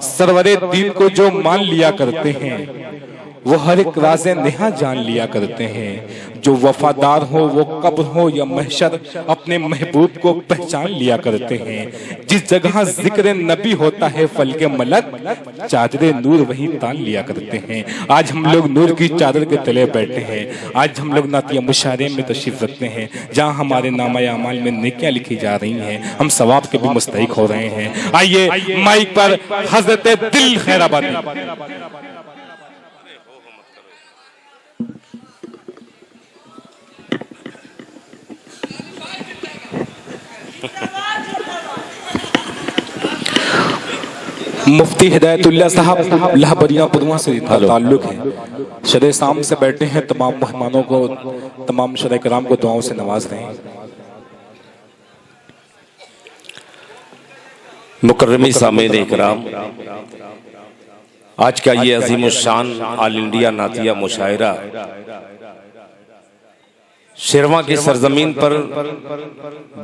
सरवरे दीन को जो मान लिया करते हैं वो हर एक राज़े नेहा जान लिया करते हैं। जो वफादार हो वो कब्र हो या महशर अपने महबूब को पहचान लिया करते हैं। जिस जगह जिक्र नबी होता है फल के मलक चादरे नूर वहीं तान लिया करते हैं। आज हम लोग नूर की चादर के तले बैठे हैं। आज हम लोग नातिया मुशायरे में तशरीफ रखते हैं जहाँ हमारे नामा अमाल में नेकियां लिखी जा रही हैं, हम सवाब के भी मुस्तहिक हो रहे हैं। आइए माइक पर हजरत दिल खैराबादी। मुफ्ती हिदायतुल्लाह साहब लाहबरिया पुरवा से ताल्लुक है। शरे शाम से बैठे हैं, तमाम मेहमानों को, तमाम शरे कराम को दुआओं से नवाज रहे हैं। मुकर्रमी सामीन इकराम, आज का ये अजीमुशान ऑल इंडिया नातिया मुशायरा शेरवा की सरजमीन पर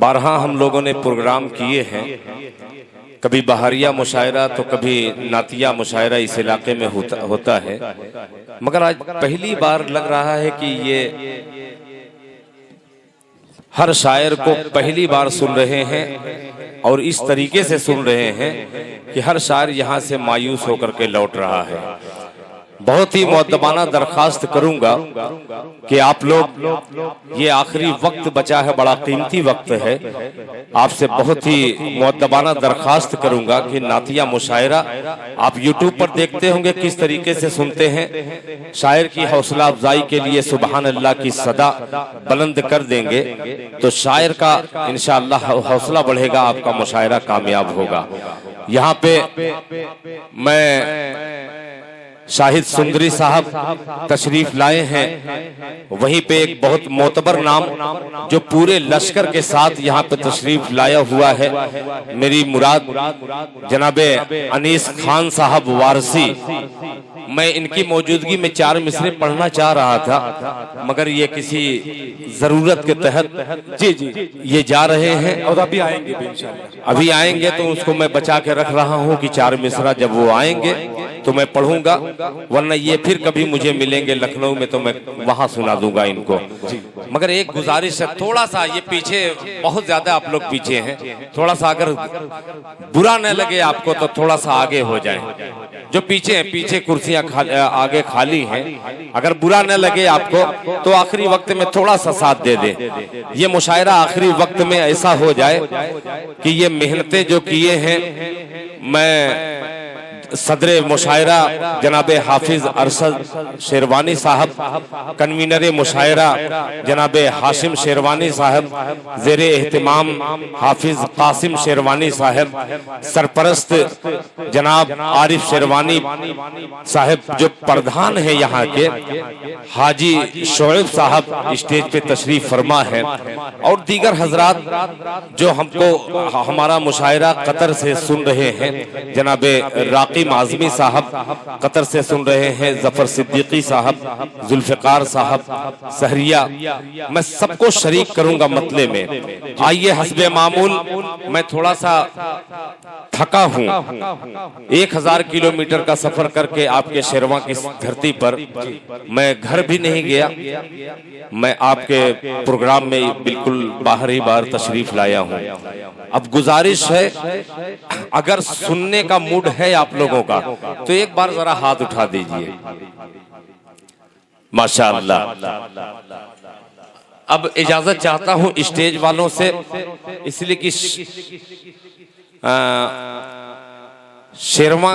बारहा हम लोगों ने प्रोग्राम किए हैं। कभी बहारिया मुशायरा तो कभी नातिया मुशायरा इस इलाके में होता है, मगर आज पहली बार लग रहा है कि ये हर शायर को पहली बार सुन रहे हैं और इस तरीके से सुन रहे हैं कि हर शायर यहाँ से मायूस होकर के लौट रहा है। बहुत ही मुअद्दबाना दरखास्त करूंगा कि आप लोग, ये आखिरी वक्त बचा है, बड़ा कीमती वक्त है, आपसे बहुत ही मुअद्दबाना दरखास्त करूंगा कि नातिया मुशायरा आप यूट्यूब पर देखते होंगे किस तरीके से सुनते हैं। शायर की हौसला अफजाई के लिए सुबहान अल्लाह की सदा बुलंद कर देंगे तो शायर का इंशाअल्लाह हौसला बढ़ेगा, आपका मुशायरा कामयाब होगा। यहाँ पे मैं शाहिद सुंदरी साहब तशरीफ लाए हैं, वहीं पे एक बहुत मोतबर नाम जो पूरे लश्कर के साथ यहाँ पे तशरीफ लाया हुआ है, मेरी मुराद जनाबे अनीस खान साहब वारसी। मैं इनकी मौजूदगी में 4 मिसरे पढ़ना चाह रहा था, मगर ये किसी जरूरत के तहत जी ये जा रहे हैं और अभी आएंगे इंशाअल्लाह। अभी आएंगे तो उसको मैं बचा के रख रहा हूँ कि 4 मिसरा जब वो आएंगे तो मैं पढ़ूंगा, वरना ये फिर कभी मुझे मिलेंगे लखनऊ में तो मैं वहां सुना दूंगा इनको। मगर एक गुजारिश है, थोड़ा सा ये पीछे, बहुत ज्यादा आप लोग पीछे हैं, थोड़ा सा अगर बुरा न लगे आपको तो थोड़ा सा आगे हो जाए। जो पीछे हैं, पीछे कुर्सियां आगे खाली हैं, अगर बुरा न लगे आपको तो आखिरी वक्त में थोड़ा सा साथ दे दे। ये मुशायरा आखिरी वक्त में ऐसा हो जाए कि ये मेहनतें जो किए हैं, मैं सदरे मुशायरा जनाबे हाफिज अरशद शेरवानी साहब, कन्वीनर मुशायरा जनाबे हाशिम शेरवानी साहब, ज़ेरे एहतिमाम हाफिज कासिम शेरवानी साहब, सरपरस्त जनाब आरिफ शेरवानी साहब जो प्रधान है यहाँ के, हाजी शोएब साहब स्टेज पे तशरीफ फरमा है, और दीगर हजरात जो हमको हमारा मुशायरा कतर से सुन रहे हैं, जनाबे राकी आजमी साहब कतर से सुन रहे हैं, जफर सिद्दीकी साहब, जुल्फिकार साहब, सहरिया, मैं सबको शरीक करूंगा मतले में। आइए हस्बे मामूल मैं थोड़ा सा थका हूं, 1000 किलोमीटर का सफर करके आपके शेरवा की धरती पर मैं घर भी नहीं गया, मैं आपके प्रोग्राम में बिल्कुल बाहर बार तशरीफ लाया हूं। अब गुजारिश है, अगर सुनने का मूड है आप लोगों का तो एक बार जरा हाथ उठा दीजिए। माशाअल्लाह। अब इजाजत चाहता हूं स्टेज वालों से, इसलिए कि शेरवा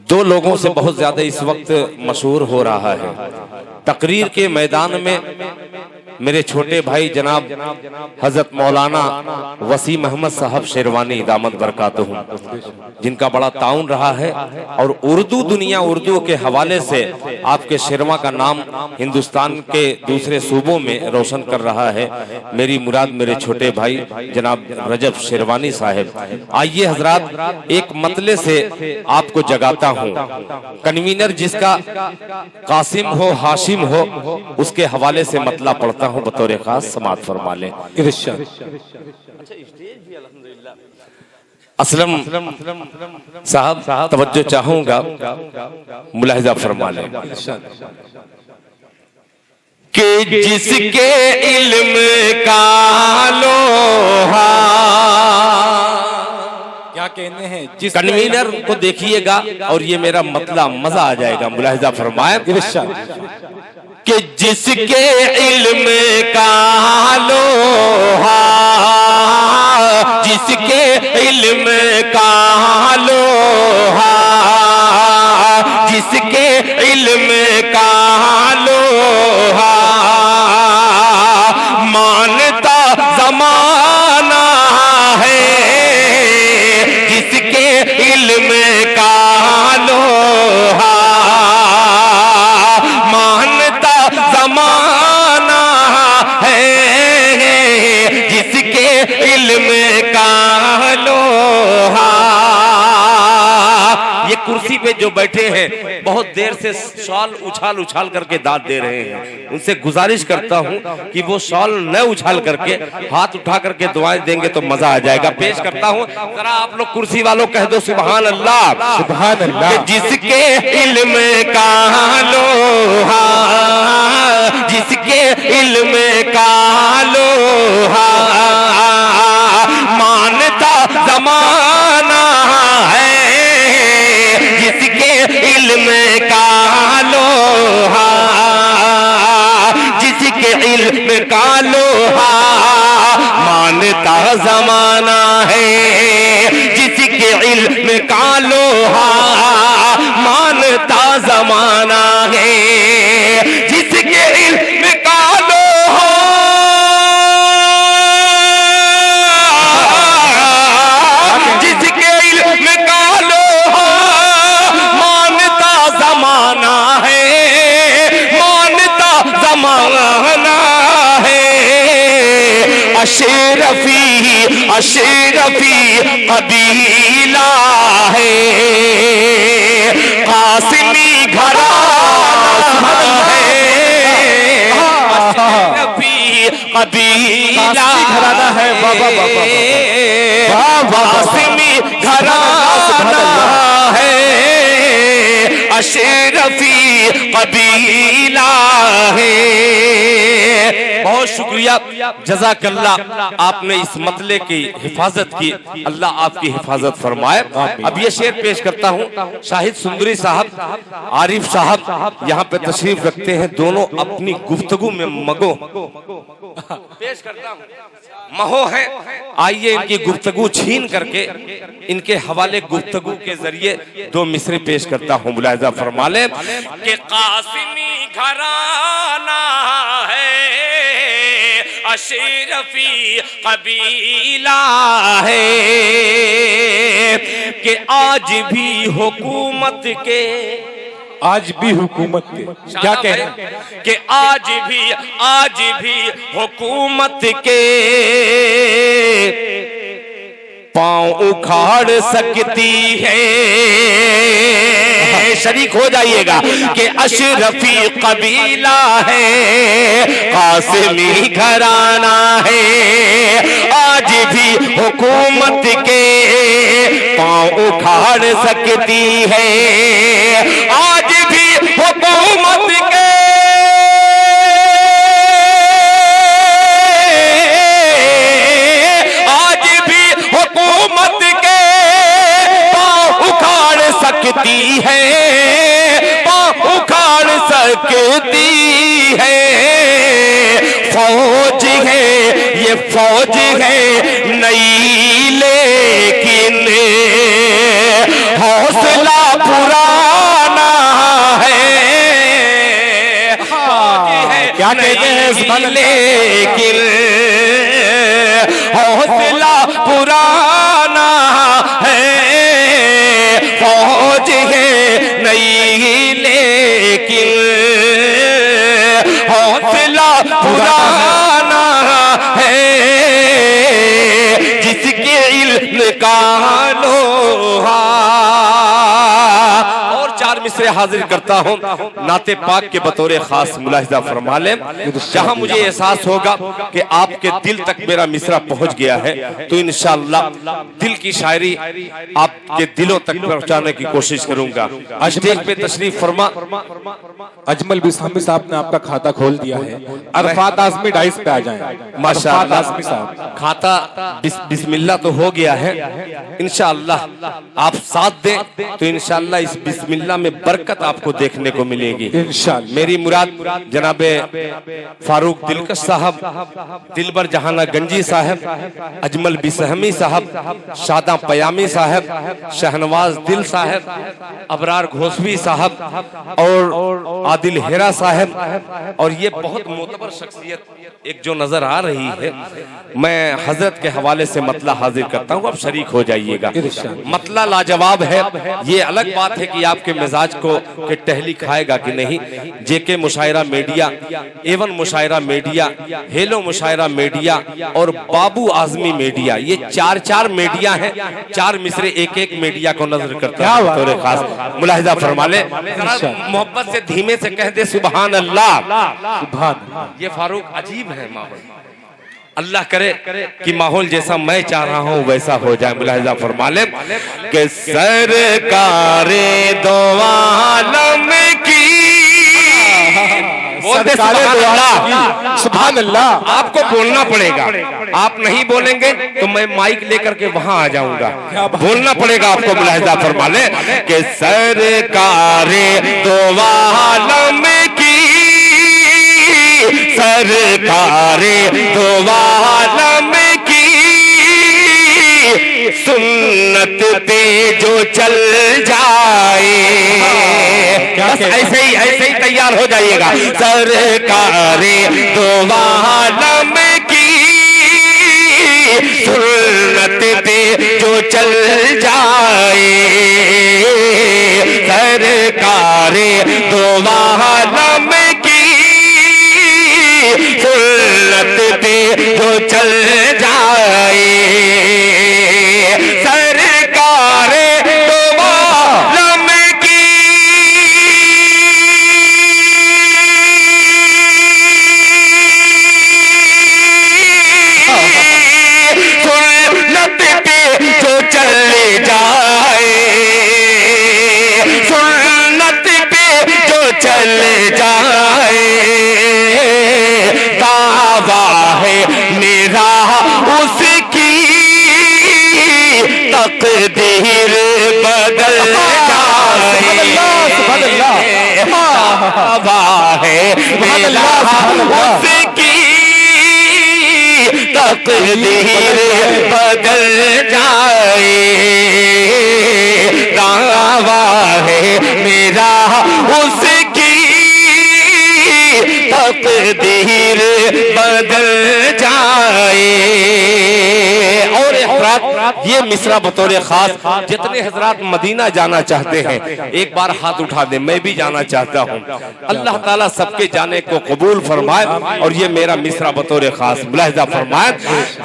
2 लोगों से बहुत ज्यादा इस वक्त मशहूर हो रहा है। तकरीर के मैदान में मेरे छोटे भाई जनाब हजरत मौलाना वसीम अहमद साहब शेरवानी दामद बरकातहू, जिनका बड़ा ताउन रहा है, और उर्दू दुनिया उर्दू के हवाले से आपके शेरवा का नाम हिंदुस्तान के दूसरे सूबों में रोशन कर रहा है। मेरी मुराद मेरे छोटे भाई जनाब रजब शेरवानी साहब। आइए हजरात, एक मतले से आपको जगाता हूँ। कन्वीनर जिसका कासिम हो हाशिम हो, उसके हवाले से मतला पढ़ता हूँ, बतौर खास समात फरमा लें। असलम साहब तवज्जो चाहूंगा, मुलाहिजा फरमा लें कि जिसके इल्म का लोहा, क्या कहने हैं जिस कन्वीनर को देखिएगा और ये मेरा मतलब मजा आ जाएगा, मुलाहिजा फरमाए कि जिसके इल्म का लोहा, जिसके इल्म का लोहा, जिसके इल्म का लोहा मानता जमाना है, जिसके इल्म का लोहा मानता जमाना है, जिसके इल्म का लोहा। ये कुर्सी पे जो बैठे हैं बहुत देर से शॉल उछाल उछाल करके दाद दे रहे हैं, उनसे गुजारिश करता हूं कि वो शॉल न उछाल करके हाथ उठा करके दुआएं देंगे तो मजा आ जाएगा। पेश करता हूं, जरा आप लोग कुर्सी वालों कह दो सुभान अल्लाह, सुभान अल्लाह। जिसके इल्म का लोहा, जिसके इल्म का लोहा मानता जमाना है, जिसके इल्म का लोहा, जिसके इल्म का लोहा मानता जमाना है, जिसके इल्म का लोहा मानता जमाना है, जिसके इल्म का लोहा, जिसके इल्म का लोहा मानता जमाना है, मानता जमाना है। अशरफी अशरफी कबीला है, कासिमी घराना है, अशरफी कबीला घराना है, कासिमी घराना है, अशरफी कबीला है। बहुत शुक्रिया, जज़ाकल्लाह, आपने इस मतले की हिफाजत की, अल्लाह आपकी हिफाजत फरमाए। अब ये शेर पेश करता हूँ, शाहिद सुंदरी साहब, आरिफ साहब यहाँ पे तशरीफ रखते हैं, दोनों अपनी गुफ्तगू में मगो पेश करता हूँ, महो है। आइए इनकी गुफ्तगू छीन करके इनके हवाले गुफ्तगू के जरिए दो मिसरे पेश करता हूँ, मुलाहिजा फरमा ले कि कासिमी घराना है, अशरफी कबीला है, कि आज भी हुकूमत के, आज भी हुकूमत के, क्या कह रहे हैं कि आज भी हुकूमत के पांव उखाड़ सकती है। शरीक हो जाइएगा कि अशरफी कबीला है, कासिमी घराना है, आज भी हुकूमत के पांव उखाड़ सकती है, आज भी हुकूमत के सकती है, पांव उखाड़ सकती है। फौज है ये फौज है नई, लेकिन हौसला पुराना है। क्या कहते हैं, लेकिन हौसला पुराना है। फौज है नई, लेकिन हौसला पुराना है, जिसके इल्म का लोहा। और चार मिसरे से हाजिर करता हूँ नाते पाक के बतौर खास मुलाहिजा फरमा लें। जहाँ मुझे एहसास होगा कि आपके दिल तक मेरा मिसरा पहुँच गया है तो इंशाअल्लाह दिल की शायरी आपके दिलों तक पहुँचाने की कोशिश करूंगा। स्टेज पे तशरीफ फरमा। अजमल बिस्मी साहब ने आपका खाता खोल दिया है, अरफात आजमी डाइस पे आ जाएं। माशाअल्लाह आजमी साहब खाता बिस्मिल्लाह तो हो गया है, इंशाअल्लाह आप साथ दें तो इंशाअल्लाह इस बिस्मिल्लाह में बरकत आपको देखने को मिलेगी इंशाअल्लाह। मेरी मुराद जनाबे फारूक दिलकश साहब, दिलबर जहाना गंजी साहब, अजमल बिस्हमी साहब, शादा पयामी साहब, शहनवाज दिल साहब, अबरार घोसवी साहब और आदिल हेरा साहब और ये बहुत मोतबर शख्सियत एक जो नजर आ रही है, मैं हजरत के हवाले से मतला हाजिर करता हूँ, आप शरीक हो जाइएगा। मतला लाजवाब है। ये अलग बात है कि आपके मिजाज को के टहली खाएगा कि नहीं। जेके मुशायरा मीडिया, एवन मुशायरा मीडिया, हेलो मुशायरा मीडिया और बाबू आजमी मीडिया, ये चार मीडिया हैं। चार मिसरे एक एक मीडिया को नजर करते हैं। थोड़े खास मुलाहिजा फरमा ले, मोहब्बत से धीमे से कह दे सुभान अल्लाह। ये फारूक अजीब है माहौल। अल्लाह करे कि माहौल जैसा मैं चाह रहा हूँ वैसा हो जाए। मुलाहिजा फरमा ले कि सरकारे दो आलम की सुभान अल्लाह। आपको बोलना पड़ेगा, आप नहीं बोलेंगे तो मैं माइक लेकर के वहां आ जाऊंगा। बोलना पड़ेगा आपको। मुलाहिजा फरमा ले कि सरकारे दो आलम की, सरकारे दो आलम की सुन्नत पे जो चल जाए, बस ऐसे ही तैयार हो जाइएगा। सरकारे दो आलम की सुन्नत पे जो चल जाए, सरकारे दो आलम की सुन्नत पे जो चल जाए, सरकारे दो आलम की सुन्नत पे जो चल जाए, सुन्नत पे जो चल जाए, दावा है मेरा उसकी तकदीर बदल जाए, दावा है मेरा उसकी तकदीर बदल जाए, दावा है मेरा उसकी तकदीर बदल जाए। और हज़रात ये मिसरा बतौर खास जितने हजरात मदीना जाना चाहते हैं एक बार हाथ उठा दे, मैं भी जाना चाहता हूँ। अल्लाह ताला सबके जाने को कबूल फरमाए। और ये मेरा मिसरा बतौर खास मुलाहिजा फरमाए।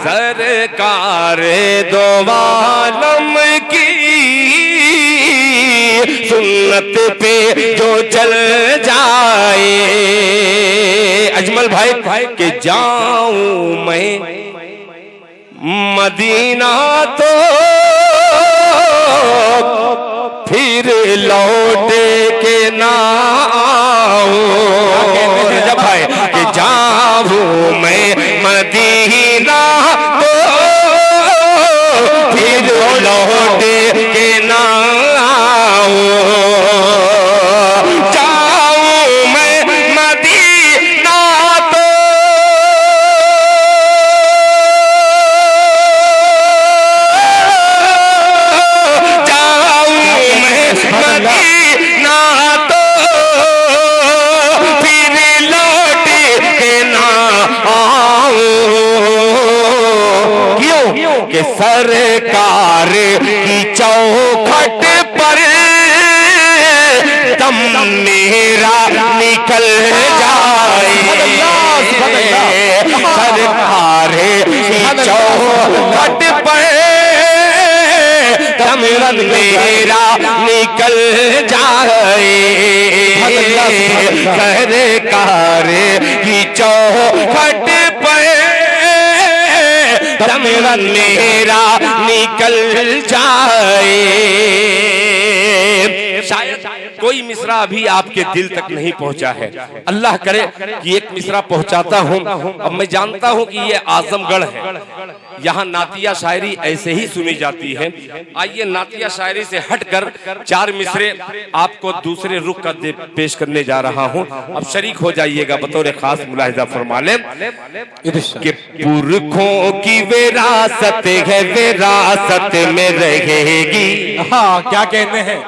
सरकारे दो आलम की सुन्नत पे जो चल जाए, अजमल भाई के जाऊं मैं मदीना तो फिर लौट के ना आऊं, जब भाई कि जाऊं मैं मदीना तो फिर लौट के ना आऊं, जाऊं मैं मदीना तो कि सरकार की चौखट पर दम मेरा निकल जाए, सरकार की चौखट पर दमन मेरा निकल जाए, सरकार की चौखट पे दमन मेरा निकल जाए। शायद कोई मिसरा अभी आपके दिल तक नहीं पहुंचा है, अल्लाह करे कि एक मिसरा पहुंचाता हूं। अब मैं जानता हूं कि ये आजमगढ़ है, यहाँ नातिया शायरी ऐसे ही सुनी जाती है। आइए नातिया शायरी से हटकर चार मिसरे आपको दूसरे रुख का पेश करने जा रहा हूं। अब शरीक हो जाइएगा, बतौर खास मुलाहिजा फरमा लें कि पुरखों की विरासत है, विरासत में रहेगी। हाँ, क्या कहते हैं,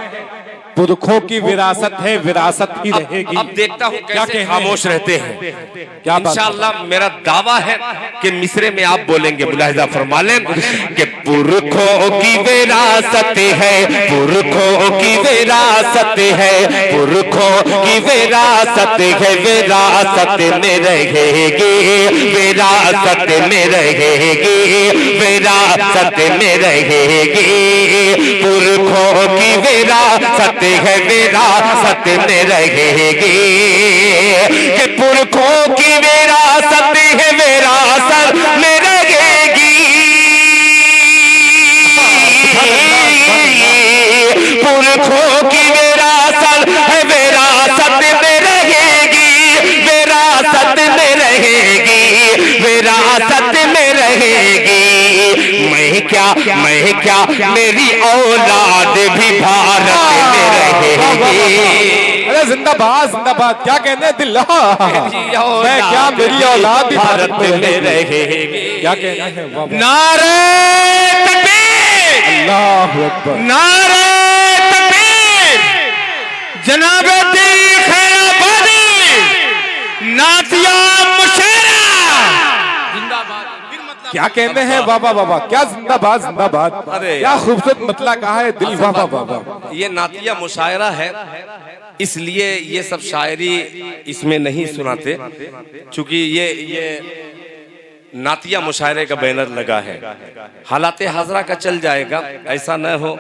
पुरखों की विरासत है, विरासत ही रहेगी। अब देखता हूँ कैसे खामोश रहते हैं। क्या इंशाअल्लाह मेरा दावा है कि मिसरे में आप बोलेंगे, मुलाहिजा फरमा लें कि पुरखों की विरासत है, पुरखों की विरासत है, पुरखों की विरासत है, विरासत में रहेगी, विरासत में रहेगी, विरासत में रहेगी। पुरखों की विरासत है, विरासत में रहेगी। कि पुरखों की विरासत है, विरासत में रहेगी। पुरखों की विरासत है, विरासत में रहेगी, विरासत में रहेगी, विरासत में रहेगी। मैं क्या मेरी औलाद भी भारत में रहेगी। अरे जिंदाबाद जिंदाबाद, क्या कहते हैं दिल, मैं क्या मेरी औलाद भी भारत में रहेगी। क्या कहना है, नारे तकबीर, अल्लाहु अकबर, नारे तकबीर, जनाबे दी खैराबादी, नातिया मुशायरा जिंदाबाद। क्या कहते हैं बाबा बाबा, क्या जिंदाबाद जिंदाबाद, क्या खूबसूरत मतला कहा है दिल, बाबा बाबा। ये नातिया मुशायरा है, इसलिए ये सब शायरी इसमें नहीं सुनाते, चूंकि ये नातिया मुशायरे का बैनर लगा है। हालाते हाजरा का चल जाएगा, ऐसा न हो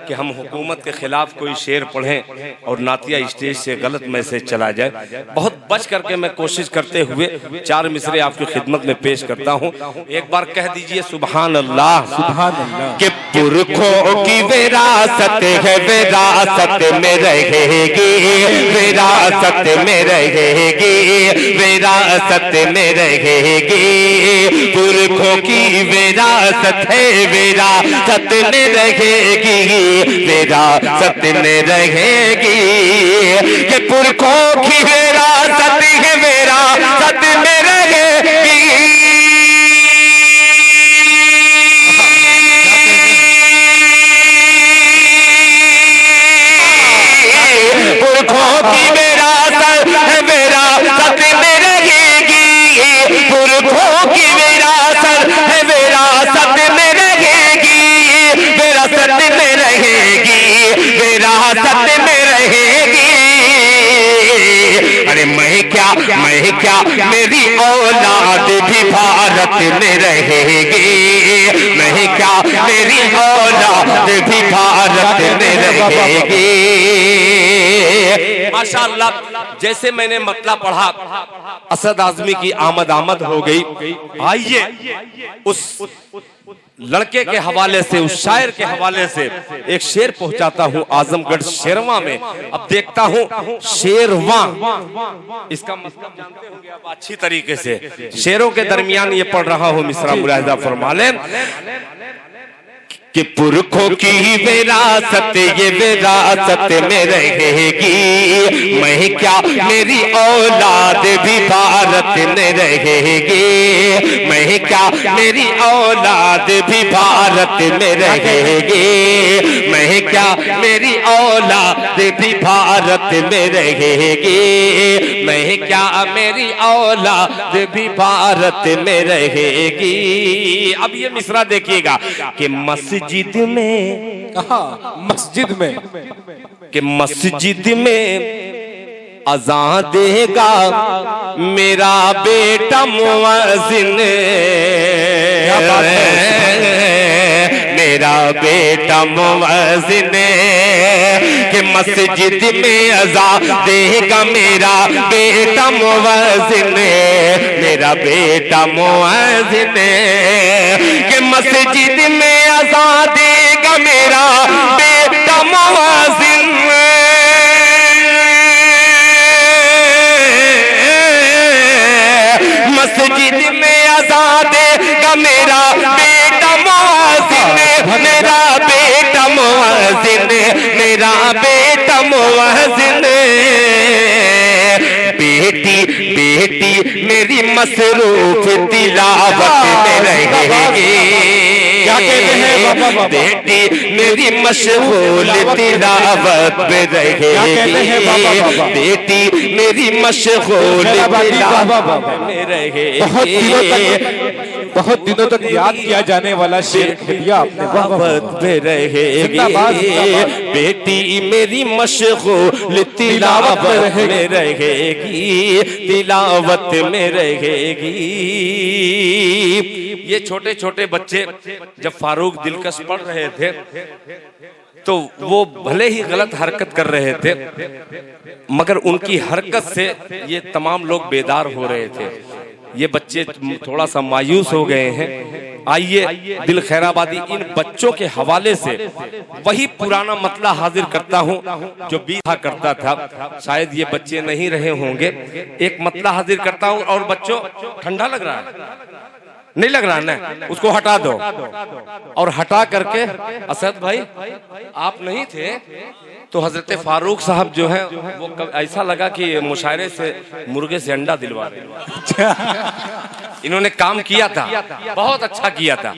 कि हम हुकूमत के खिलाफ कोई शेर पढ़ें और नातिया स्टेज से गलत मैसेज चला जाए। बहुत बच करके मैं कोशिश करते हुए चार मिसरे आपकी खिदमत में पेश करता हूँ। एक बार कह दीजिए सुभान अल्लाह, सुभान अल्लाह। कि पुरखों की विरासत है, विरासत में रहेगी, विरासत में रहेगी, विरासत में रहेगी। पुरखों की विरासत है, विरासत में रहेगी, विरासत में रहेगी। कि पुरखों की विरासत है, विरासत में रहेगी। पुरखों की विरासत है, विरासत में रहेगी। पुरखों की विरासत है, विरासत में रहेगी, विरासत में रहेगी, विरासत में रहेगी। अरे मैं क्या मेरी औलाद भी भारत में रहेगी। मैं क्या मेरी औलाद भी भारत में रहेगी। माशाअल्लाह, जैसे मैंने मतला पढ़ा, असद आजमी की आमद हो गई। आइए उस लड़के के हवाले से, उस शायर के हवाले से एक शेर पहुंचाता हूं आजमगढ़ शेरवा में। अब देखता हूं शेरवा, इसका मतलब जानते होंगे आप अच्छी तरीके से। शेरों के दरमियान ये पढ़ रहा हूं मिसरा, मुलाहिजा फरमा लें कि पुरखों की विरासत ये विरासत में रहेगी। मैं क्या मेरी औलाद भी भारत में रहेगी। मैं क्या मेरी औलाद भी भारत में रहेगी। मैं क्या मेरी औलाद भी भारत में रहेगी। मैं क्या मेरी औलाद भी भारत में रहेगी। अब ये मिसरा देखिएगा कि मस्जिद में, कहा मस्जिद में, कि मस्जिद में अज़ान देगा मेरा बेटा मुअज़्ज़िन, मेरा बेटा मुअज्जिन कि मस्जिद में अज़ान देगा मेरा बेटा मुअज्जिन, मेरा बेटा मुअज्जिन कि मस्जिद में अज़ान देगा मेरा बेटा मुअज्जिन। मस्जिद में अज़ान देगा मेरा बेटा मुअज्जिन, मेरा बेटा मुअज्जिन, मेरा बेटा मुअज्जिन। बेटी बेटी मेरी मसरूफ तिलावत में रहेगी, क्या कहते हैं बेटी मेरी मशगूल तिलावत में रहेगी, बेटी मेरी मशगूल तिलावत में रहेगी। बहुत दिनों तक याद किया जाने वाला शेर दिया आपने। तिलावत में रहेगी, बेटी मेरी मशगूल तिलावत में रहेगी, तिलावत में रहेगी। ये छोटे छोटे बच्चे जब फारूक दिलकश पढ़ रहे थे तो वो भले ही गलत हरकत कर रहे थे, मगर उनकी हरकत से ये तमाम लोग बेदार हो रहे थे। ये बच्चे थोड़ा सा मायूस हो गए हैं। आइए दिल खैराबादी इन बच्चों के हवाले से वही पुराना मतला हाजिर करता हूँ जो बीता करता था। शायद ये बच्चे नहीं रहे होंगे। एक मतला हाजिर करता हूँ। और बच्चों, ठंडा लग रहा है? नहीं लग रहा ना? उसको हटा दो। और हटा करके असद भाई आप नहीं थे तो हजरत फारूक साहब जो है वो ऐसा लगा कि मुशायरे से मुर्गे से अंडा दिलवा रहे। इन्होंने काम किया था, बहुत अच्छा किया था,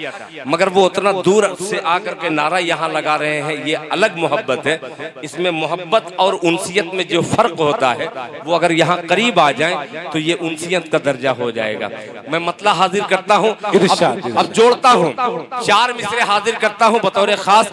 मगर वो उतना दूर से आकर के नारा यहाँ लगा रहे हैं। ये अलग मोहब्बत है। इसमें मोहब्बत और उनसियत में जो फर्क होता है वो अगर यहाँ करीब आ जाए तो ये उनसियत का दर्जा हो जाएगा। मैं मतला हाजिर करता हूँ, अब जोड़ता हूँ, 4 मिसरे हाजिर करता हूँ बतौर खास।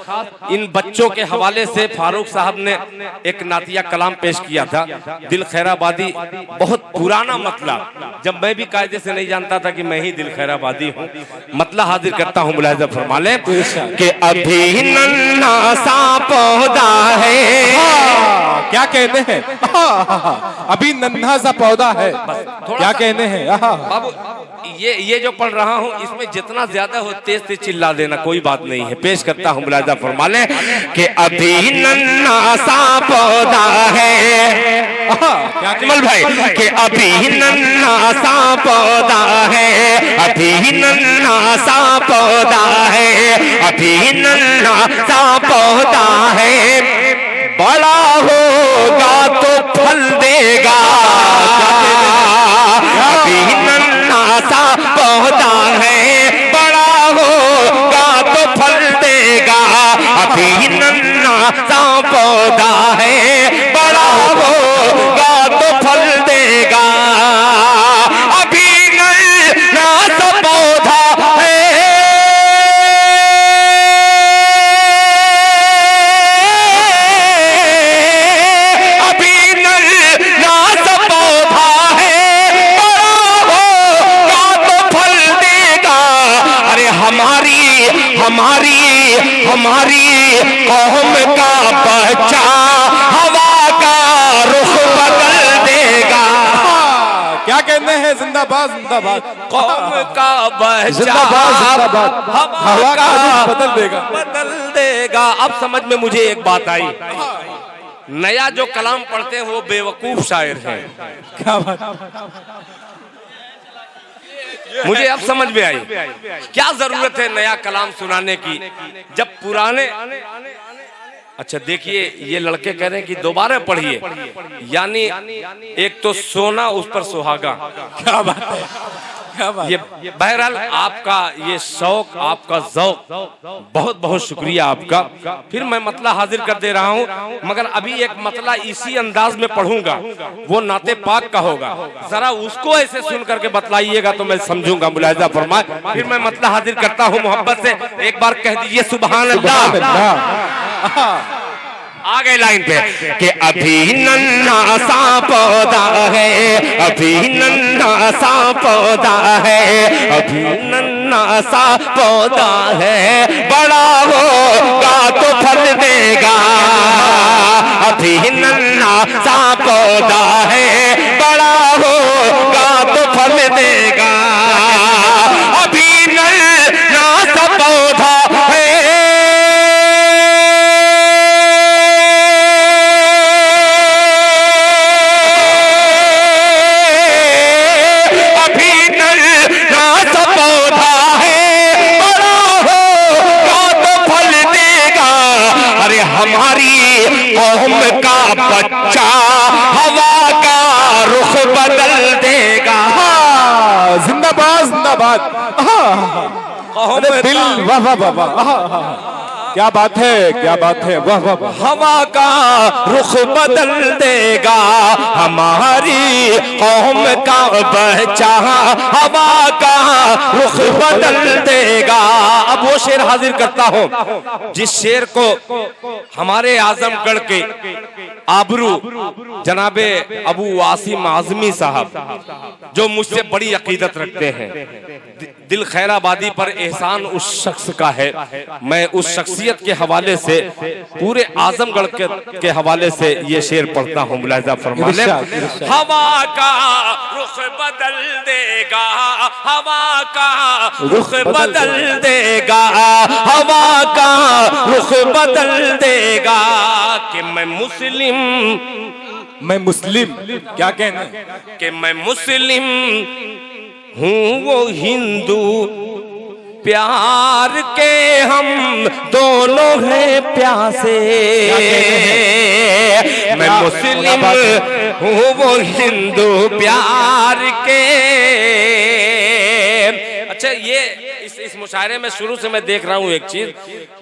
इन बच्चों के हवाले से फारूक साहब ने एक नातिया कलाम पेश किया था, दिल खैराबादी। बहुत पुराना मतला, जब मैं भी कायदे से नहीं जानता था कि मैं ही दिल खैराबादी हूँ। मतला हाजिर करता हूँ, मुलाहिजा फरमा ले कि अभी नन्हा सा पौधा है। क्या कहते हैं? अभी नन्हा सा पौधा है। क्या कहते हैं? बाबू ये जो पढ़ रहा हूँ इसमें जितना ज्यादा हो तेज तेज चिल्ला देना, कोई बात नहीं है। पेश करता हूँ, मुलाहिजा फरमा ले कि अभी नन्हा सा पौधा है। अजमल भाई कि अभी नन्हा सा पौधा है, अभी नन्हा सा पौधा है, अभी नन्हा सा पौधा है, बड़ा होगा तो फल देगा। अभी नन्हा सा पौधा है, बड़ा होगा तो फल देगा। अभी नन्हा सा पौधा है, बड़ा होगा तो फल देगा। अभी नन्हा सा पौधा है, अभी नन्हा सा पौधा है, बड़ा होगा तो फल देगा। अरे हमारी कौम का बच्चा हवा का रुख बदल देगा। क्या कहते हैं? जिंदाबाद जिंदाबाद। कौम का बच्चा जिंदाबाद, हवा का रुख बदल देगा। अब समझ में मुझे एक बात आई, नया जो कलाम पढ़ते हैं वो बेवकूफ शायर हैं। क्या बात? मुझे अब समझ में आई क्या जरूरत है नया कलाम सुनाने की, जब पुराने। अच्छा देखिए, ये लड़के कह रहे हैं कि दोबारा पढ़िए, यानी एक तो सोना उस पर सुहागा। क्या बात है? क्या बात? ये बहरहाल आपका ये शौक, आपका ज़ौक, बहुत बहुत शुक्रिया आपका। फिर मैं मतला हाजिर कर दे रहा हूँ, मगर अभी एक मतला इसी अंदाज में पढ़ूंगा, वो नाते पाक का होगा। जरा उसको ऐसे सुन करके बतलाइएगा तो मैं समझूंगा। मुलाहिजा फरमाए। फिर मैं मतला हाजिर करता हूँ मोहब्बत से। एक बार कह दीजिए सुभान अल्लाह। आ गए लाइन पे कि अभी नन्हा सा पौधा है, अभी नन्हा सा पौधा है, अभी नन्हा सा पौधा है, बड़ा होगा तो फल देगा, अभी नन्हा सा पौधा है, बड़ा होगा तो फल देगा, अभी नन्हा सा पौधा है। हमारी कौम का बच्चा हवा का रुख बदल देगा। जिंदाबाद जिंदाबाद। दिल वाह वाह वाह वाह, क्या बात है, क्या बात है, वाह वाह वाह। हवा का रुख बदल देगा, हमारी कौम का बच्चा हवा का रुख बदल देगा। अब वो शेर हाजिर करता हूं जिस शेर को हमारे आजमगढ़ के आबरू जनाबे अबू वासिम आजमी साहब, जो मुझसे बड़ी अकीदत रखते हैं, दिल खैराबादी पर एहसान उस शख्स का है। मैं उस शख्सियत के हवाले से, पूरे आजमगढ़ के हवाले से ये शेर पढ़ता हूँ, मुलाहिजा फरमा लें। हवा का रुख बदल देगा, हवा का रुख बदल देगा, हवा का रुख बदल देगा, कि मैं मुस्लिम क्या कहना, कि मैं मुस्लिम हूँ वो हिंदू, प्यार के हम दोनों हैं प्यासे। मैं मुस्लिम हूँ वो हिंदू, प्यार के। अच्छा, ये इस मुशायरे में शुरू से मैं देख रहा हूँ एक चीज,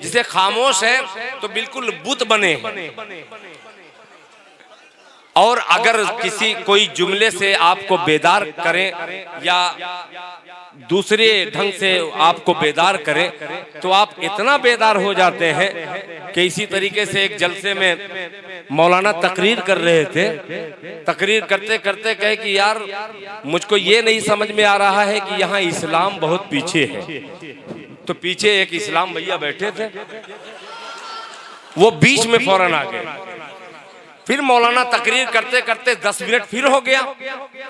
जिसे खामोश है तो बिल्कुल बुत बने हैं, और अगर किसी कोई जुमले से आपको बेदार करें या दूसरे ढंग से आपको बेदार करें तो आप इतना बेदार हो जाते हैं कि इसी तरीके से एक जलसे में मौलाना तकरीर कर रहे थे, तकरीर करते करते कहे कि यार मुझको ये नहीं समझ में आ रहा है कि यहाँ इस्लाम बहुत पीछे है। तो पीछे एक इस्लाम भैया बैठे थे, वो बीच में फौरन आ गए। फिर मौलाना तकरीर करते करते 10 मिनट फिर हो गया,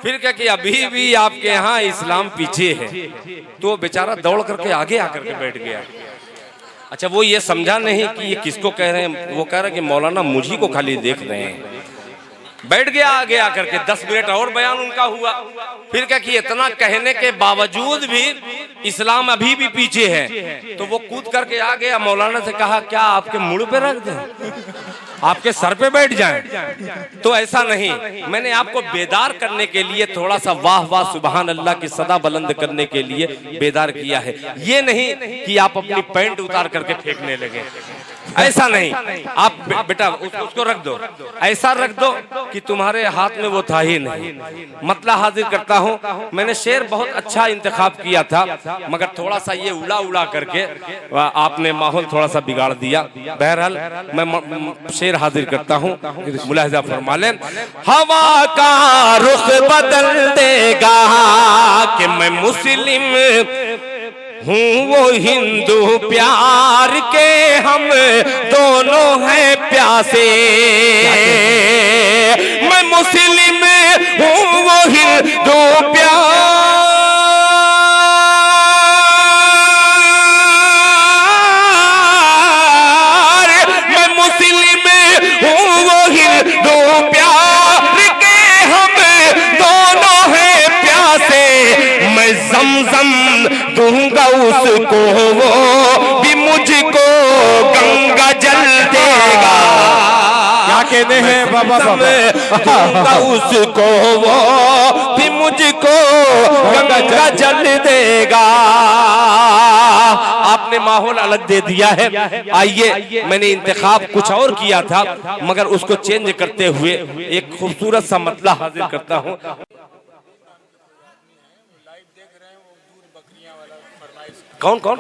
फिर क्या कि अभी भी आपके यहाँ इस्लाम पीछे है। तो बेचारा दौड़ करके आगे आकर के बैठ गया। अच्छा, वो ये समझा नहीं कि ये किसको कह रहे हैं, वो कह रहे कि मौलाना मुझी को खाली देख रहे हैं। बैठ गया आगे आकर के, 10 मिनट और बयान उनका हुआ। फिर क्या कि इतना कहने के बावजूद भी इस्लाम अभी भी पीछे है, तो वो कूद करके आ गया। मौलाना से कहा क्या आपके मुड़ पे रख दें, आपके सर पे बैठ जाएं? तो ऐसा नहीं, मैंने आपको बेदार करने के लिए, थोड़ा सा वाह वाह सुबहान अल्लाह की सदा बुलंद करने के लिए बेदार किया है। ये नहीं कि आप अपनी पैंट उतार करके फेंकने लगे, ऐसा नहीं। आप बेटा उसको रख दो, ऐसा रख दो कि तुम्हारे हाथ में वो था ही नहीं। मतलब हाजिर करता हूँ, मैंने शेर बहुत अच्छा इंतखाब किया था, मगर थोड़ा सा ये उड़ा उड़ा करके आपने माहौल थोड़ा सा बिगाड़ दिया। बहरहाल मैं शेर हाजिर करता हूँ, मुलाहिजा फरमा लें। हवा का रुख बदल देगा, कि मैं मुस्लिम हूँ वो हिंदू, प्यार के हम दोनों हैं प्यासे। मैं मुस्लिम हूँ वो हिंदू, प्यार, मैं मुस्लिम हूँ वो हिंदू, प्यार के हम दोनों हैं प्यासे। मैं ज़मज़म दूंगा उसको, वो भी मुझको गंगा जल देगा। क्या कहते हैं बाबा, दूंगा उसको, वो भी मुझको गंगा जल देगा। आपने माहौल अलग दे दिया है। आइए, मैंने इंतखाब कुछ और किया था, मगर उसको चेंज करते हुए एक खूबसूरत सा मतला हाजिर करता हूँ। कौन कौन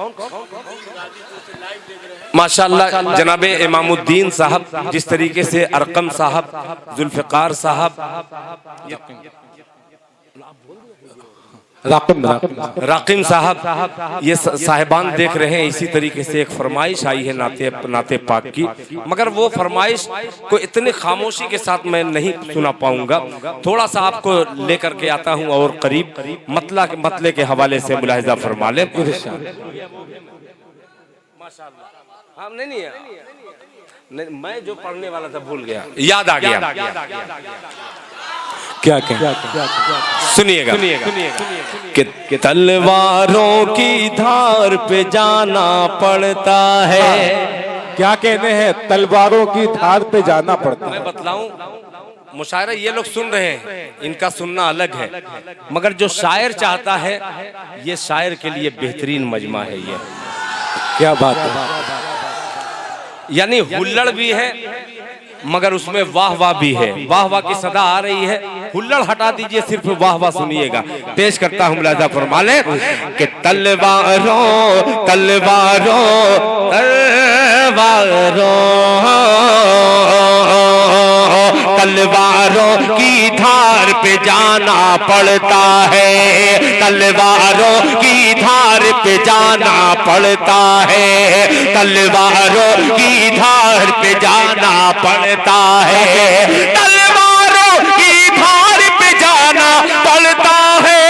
माशाअल्लाह, जनाबे इमामुद्दीन साहब, जिस तरीके से अरकम साहब, जुल्फिकार साहब, राकिम साहब, ये साहिबान देख रहे हैं, इसी तरीके से एक फरमाइश आई है नाते पाक की, मगर वो फरमाइश को इतनी खामोशी के साथ मैं नहीं सुना पाऊंगा। थोड़ा सा आपको लेकर के आता हूं और करीब मतले के हवाले से मुलाहिजा फरमा ले। हाँ, नहीं, मैं जो पढ़ने वाला था भूल गया, याद आ गया। क्या सुनिएगा कि तलवारों की धार पे जाना पड़ता है। क्या कहने हैं? तलवारों की धार पे जाना पड़ता है। मैं बतलाऊं, मुशायरा ये लोग सुन रहे हैं, इनका सुनना अलग है, मगर जो शायर चाहता है, ये शायर के लिए बेहतरीन मजमा है। ये क्या बात है? यानी हुल्लड़ भी है मगर उसमें वाह वाह भी है। वाह वाह की सदा आ रही है, हुल्लड़ हटा दीजिए, सिर्फ वाह वाह सुनिएगा। पेश करता हूं मुलाहिजा फरमा ले कि तलवारों तलवारों तलवारों तलवारों की धार पे जाना पड़ता है। तलवारों की धार पे जाना पड़ता है। तलवारों की धार पे जाना पड़ता है। तलवारों की धार पे जाना पड़ता है।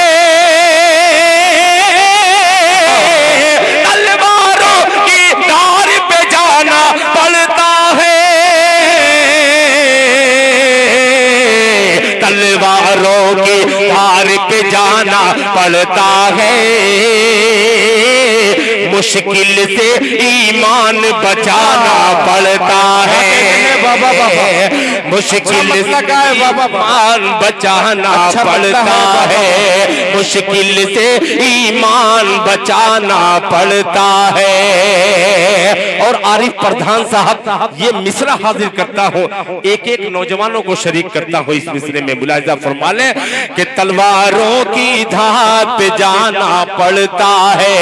तलवारों की धार पे जाना पड़ता है। तलवारों की धार पे जाना पड़ता है। मुश्किल से ईमान बचाना पड़ता है। मुश्किल से ईमान बचाना पड़ता है। मुश्किल से ईमान बचाना पड़ता है। और आरिफ प्रधान साहब ये मिसरा हाजिर करता हूँ, एक एक नौजवानों को शरीक करता हूँ इस मिसरे में। मुलाहिजा फरमा ले कि तलवारों की धार पे जाना पड़ता है।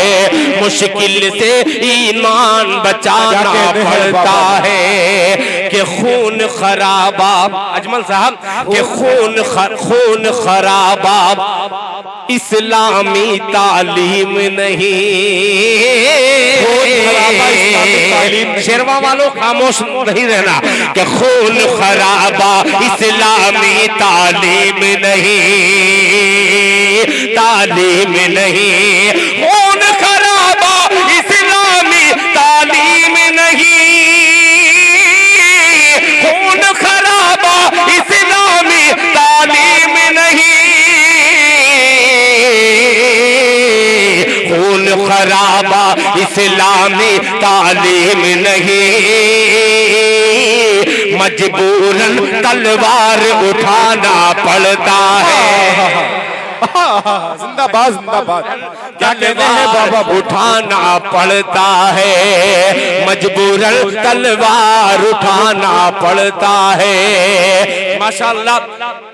मुश्किल से ईमान बचाना पड़ता है। कि खून खराबा, अजमल साहब, कि खून खराबा इस्लामी तालीम नहीं। शेरवा वालों खामोश नहीं रहना कि खून खराबा इस्लामी तालीम नहीं। तालीम नहीं, खून खराबा इस्लामी तालीम नहीं। खून खराबा इस्लामी तालीम नहीं। खून खराबा इस्लामी तालीम नहीं। मजबूरन तलवार उठाना पड़ता है। जिंदाबाद जिंदाबाद। क्या कहते हैं बाबा? उठाना पड़ता है। मजबूरन तलवार उठाना पड़ता है। माशाअल्लाह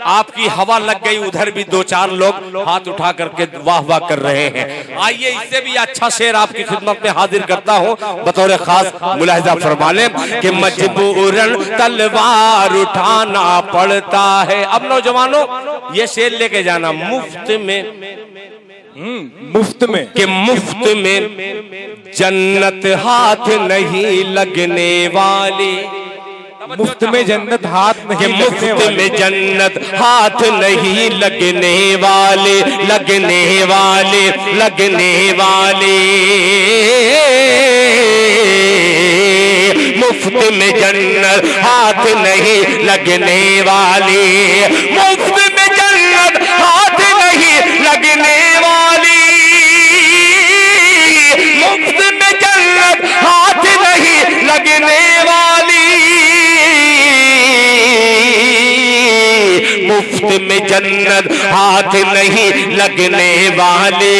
आपकी हवा लग गई, उधर भी दो चार लोग हाथ उठा करके वाह वाह कर रहे हैं। आइए इससे भी अच्छा शेर आपकी खिदमत में हाजिर करता हूँ बतौर खास। मुलाहिजा फरमा ले कि मजबूरन तलवार उठाना पड़ता है। अब नौजवानों ये शेर लेके जाना मुफ्त में कि मुफ्त में जन्नत हाथ नहीं लगने वाली। मुफ्त में जन्नत हाथ नहीं, मुफ्त में जन्नत हाथ नहीं लगने वाले। लगने वाले लगने वाले मुफ्त में जन्नत हाथ नहीं लगने वाले। मुफ्त में जन्नत हाथ नहीं लगने वाली। मुफ्त में जन्नत हाथ नहीं लगने वाली। मुफ्त में जन्नत हाथ नहीं लगने वाले।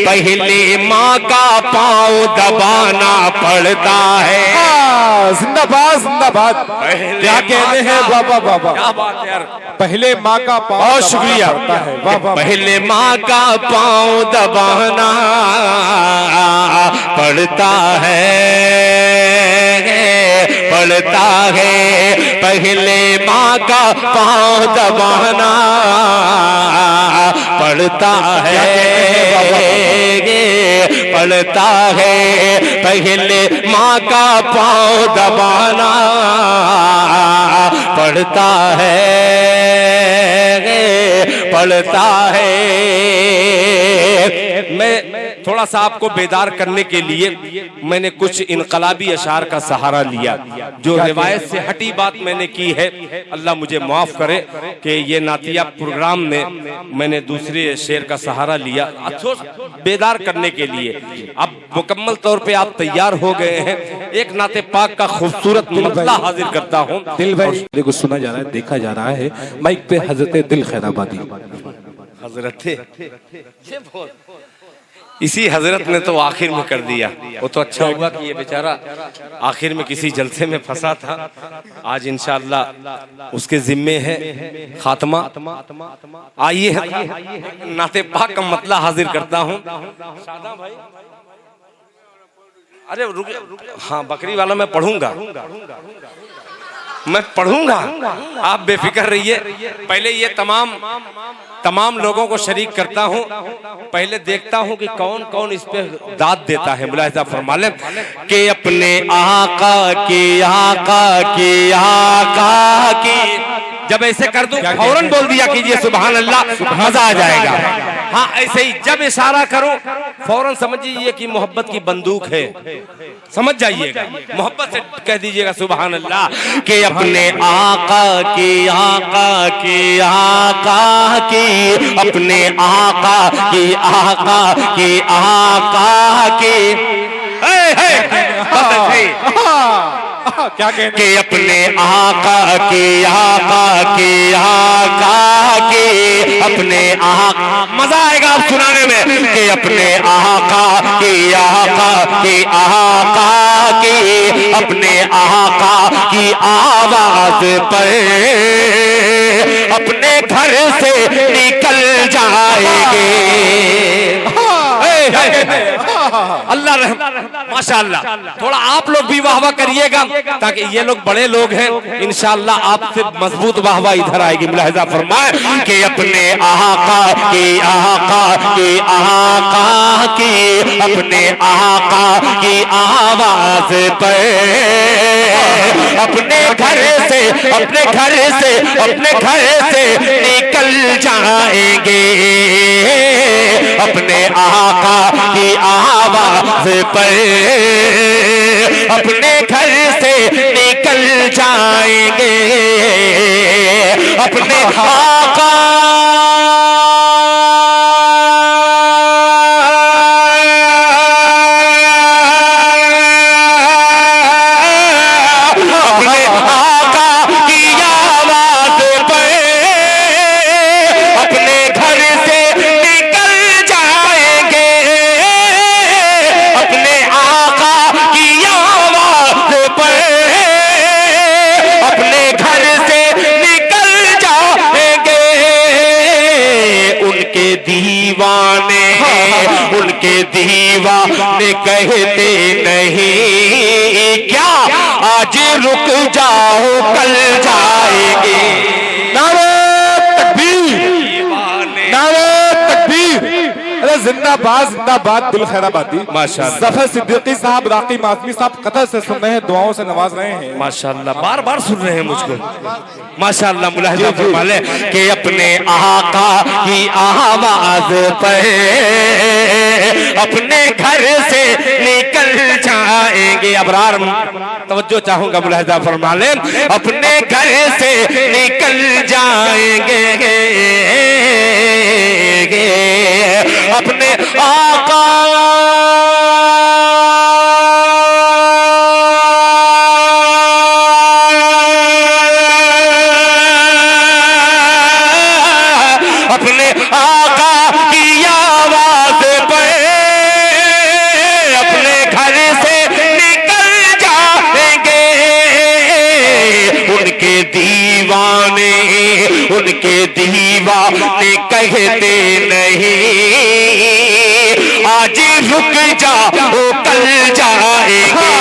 पहले माँ का पाँव दबाना पड़ता है। जिंदाबाद जिंदाबाद। क्या कहते हैं बाबा? बाबा क्या बात है यार। पहले माँ का पाँव। बहुत शुक्रिया। पहले माँ का पाँव दबाना पड़ता है। पड़ता है पहले माँ का पाँव दबाना पड़ता है, पड़ता है पहले माँ का पाँव दबाना पड़ता है, पड़ता है। मैं थोड़ा सा आपको बेदार करने के लिए मैंने कुछ इनकलाबी अशार का सहारा लिया। जो रिवायत से हटी बात मैंने की है, अल्लाह मुझे माफ करे कि ये नातिया प्रोग्राम में मैंने दूसरे शेर का सहारा लिया बेदार करने के लिए। अब मुकम्मल तौर पे आप तैयार हो गए हैं, एक नाते पाक का खूबसूरत मतला हाजिर करता हूँ। दिल भाई देखो सुना जा रहा है, देखा जा रहा है माइक पे हजरत दिल खैराबादी। हजरत इसी हजरत ने तो आखिर में कर दिया। वो तो अच्छा हुआ कि ये बेचारा आखिर में किसी जलसे में फंसा था। आज इंशाअल्लाह उसके जिम्मे है खात्मा। आइए नाते पाक का मतला हाजिर करता हूँ। अरे रुक, हाँ बकरी वाला मैं पढ़ूंगा, मैं पढ़ूंगा, आप बेफिक्र रहिए। पहले ये तमाम लोगों को शरीक करता हूँ, पहले देखता हूँ कि कौन कौन इस पे दाद देता है। मुलाहिजा फरमा लें कि अपने आका की, आका की, आका की। जब ऐसे कर दूं फौरन बोल दिया कीजिए सुभान अल्लाह, मजा आ जाएगा। हाँ ऐसे ही जब इशारा करूं फौरन समझिए कि मोहब्बत की बंदूक है, समझ जाइएगा। मोहब्बत से कह दीजिएगा सुभान अल्लाह कि अपने आका की, आका की, आका की, अपने आका की, आका की, आका की। क्या कहने कि अपने आका की, आका की, आका की, अपने आका। मजा आएगा आप सुनाने में कि अपने आका की, आका की, आका की, अपने आका की आवाज पर अपने घर से निकल जाएंगे। अल्लाह माशाअल्लाह, थोड़ा आप लोग भी वाहवा करिएगा ताकि ये लोग बड़े लोग हैं, इंशाअल्लाह आपसे मजबूत वाहवा इधर आएगी। मुलाहिजा फरमाए कि अपने आका की, आका की, आका की, अपने आका की आवाज पर अपने घर से, अपने घर से, अपने घर से निकल जाएंगे। अपने आका की आवाज पर अपने घर से निकल जाएंगे। अपने आका दीवाने, उनके दीवाने कहते नहीं क्या आज रुक जाओ कल जाएंगे। नारे तकबीर, नारे तकबीर। अरे जिंदाबाद जिंदाबाद दिल खैराबादी। माशाअल्लाह। ज़फ़र सिद्दीकी साहब, राक़ी माज़मी साहब कतर से सुन रहे हैं, दुआओं से नवाज रहे हैं। माशाअल्लाह, बार बार सुन रहे हैं मुझको। माशाअल्लाह मुलाहिजा फरमा ले कि अपने आका की आवाज पर अपने घर से निकल जाएंगे। अबरार तवज्जो चाहूंगा, मुलाहिजा फरमा ले अपने घर से निकल जाएंगे। अपने आका अपने आका की आवाज पर अपने घर से निकल जाएंगे। उनके दीवाने, उनके दीवाने कहते नहीं आज रुक जाओ कल जाएंगे।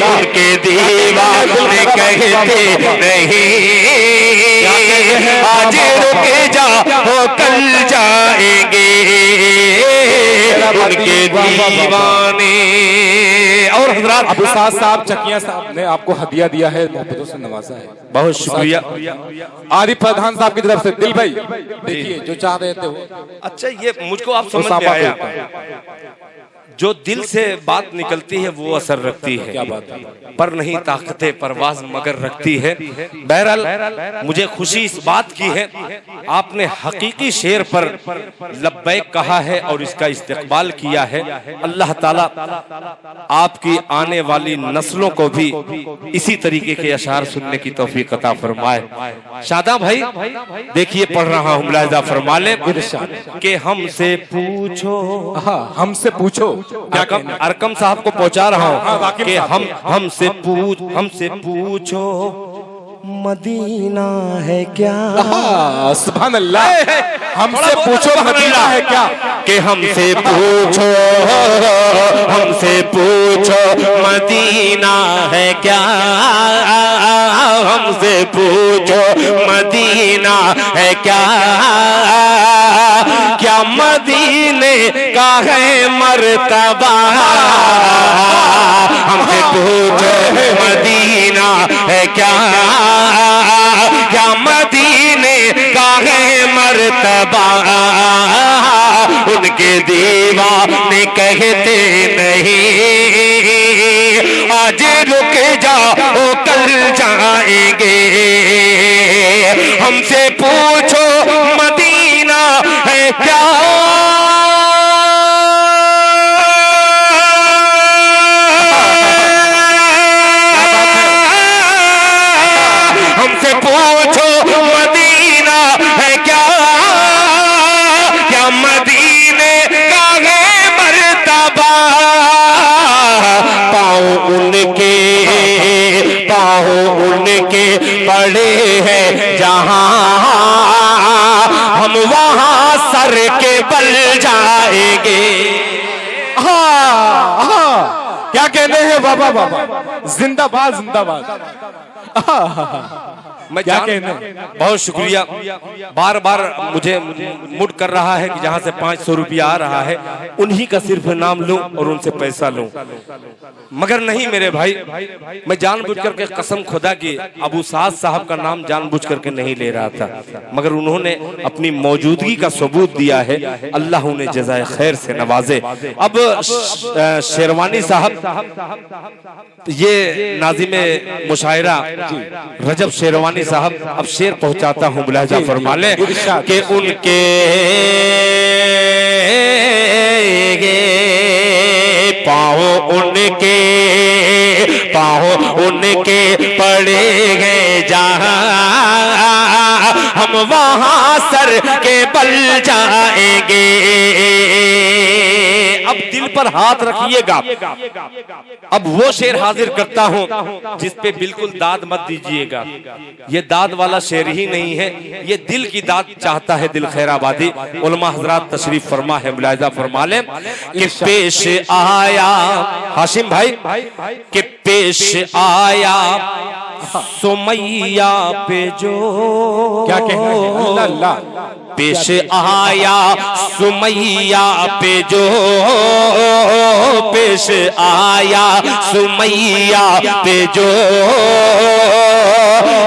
उनके दीवाने कहते नहीं आज रुक जा हो कल जाएंगे उनके दीवाने। और हजरात अबू साद साहब चकिया साहब ने आपको हदिया दिया है, मोहब्बतों से नवाजा है, बहुत शुक्रिया। आरिफ प्रधान साहब की तरफ से दिल भाई देखिए जो चाह रहे थे वो। अच्छा ये मुझको आप समझ में आया, जो दिल से बात निकलती है वो असर रखती है, क्या बात है, पर नहीं ताकते परवाज मगर रखती है। बहरहाल मुझे खुशी इस बात की है आपने हकीकी शेर पर लब्बैक कहा है और इसका इस्तेकबाल किया है। अल्लाह ताला आपकी आने वाली नस्लों को भी इसी तरीके के अशार सुनने की तौफीक अता फरमाए। शादा भाई देखिए पढ़ रहा हूँ, मुलाहिजा फरमा ले कि हमसे पूछो, हाँ हमसे पूछो, अरकम साहब को पहुंचा रहा हूँ कि हमसे पूछो मदीना है क्या। सुभान अल्लाह, हमसे पूछो मदीना है क्या, कि हमसे पूछो मदीना है क्या, हमसे पूछो मदीना है क्या, क्या मदीने का है मर्तबा, हमसे पूछो मदीना है क्या, क्या मदीने का है मर्तबा, उनके दीवाने कहते नहीं आज रुक जाओ कल जाएंगे, हमसे पूछो मदीना है क्या, हमसे पूछो मदीना है क्या, क्या मदीने का है मर्तबा, पाँव उनके पड़े हैं जहां, हम वहां सर के बल जाएंगे। क्या कहने हैं बाबा, बाबा जिंदाबाद जिंदाबाद। मैं क्या कहने, बहुत शुक्रिया। बार बार मुझे मुड कर रहा है कि जहाँ से 500 रुपया आ रहा है उन्हीं का सिर्फ नाम लूं और उनसे पैसा लूं, मगर नहीं मेरे भाई, मैं जानबूझ करके कसम खुदा की अबू साद साहब का नाम जानबूझ करके नहीं ले रहा था, मगर उन्होंने अपनी मौजूदगी का सबूत दिया है। अल्लाह उन्हें जज़ाए खैर से नवाजे। अब शेरवानी साहब, ये नाज़िमे मुशायरा रजब शेरवानी साहब, अब शेर पहुंचाता हूं, मुलाहिजा फरमा ले कि उनके पाँव उनके पड़े हैं जहां, हम वहां सर के बल जाएंगे। अब दिल पर हाथ रखिएगा। अब वो शेर हाजिर करता हूं जिस पे बिल्कुल दाद मत दीजिएगा, ये दाद वाला शेर ही नहीं है, ये दिल की दाद चाहता है, दिल खैराबादी। उलमा हजरात तशरीफ फरमा है, मुलाहिजा फरमा ले कि पेश आया हाशिम भाई, कि पेश आया सुमैया पे जो, क्या कहना है, अल्लाह अल्लाह, पेश आया सुमैया पे जो, पेश आया सुमैया पे जो,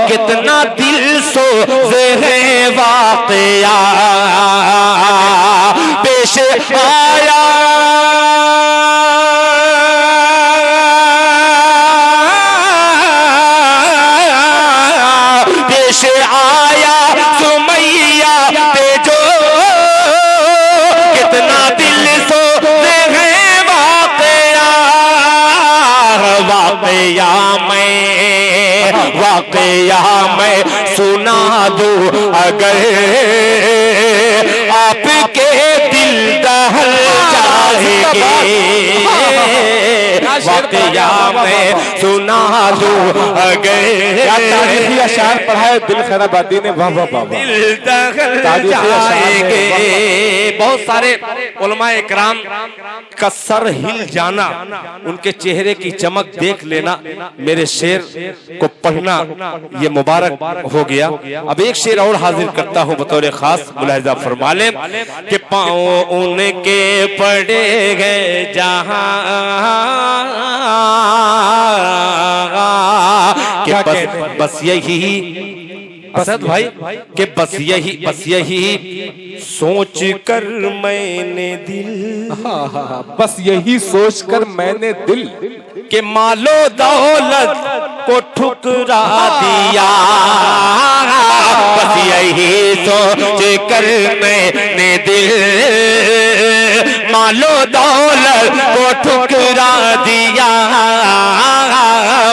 कितना दिल सोज़े है वाक़या, पेश आया सुमैया पे जो, कितना दिल सोज़े है वाक़या, वाक़या मैं सुना दूं अगर आपके दिल दहल जाएंगे, वाक़या या मैं सुना दूं तारीखी अशार पढ़ाए दिल खैराबादी ने, वाह वाह वाह, दिल दखल जाएंगे। बहुत सारे उलमा इकराम का सर हिल जाना, उनके चेहरे की चमक देख लेना, मेरे शेर को पढ़ना ये मुबारक हो गया। अब एक शेर और हाजिर करता हूँ बतौर खास, मुलाहिजा फरमा लें कि पाँव उनके पड़े गए जहाँ कि बस यही असद भाई कि बस यही सोच कर मैंने दिल, बस यही सोच कर मैंने दिल कि मालो दौलत को ठुकरा दिया। बस यही सोच कर मैंने दिल मालो दौलत को ठुकरा दिया।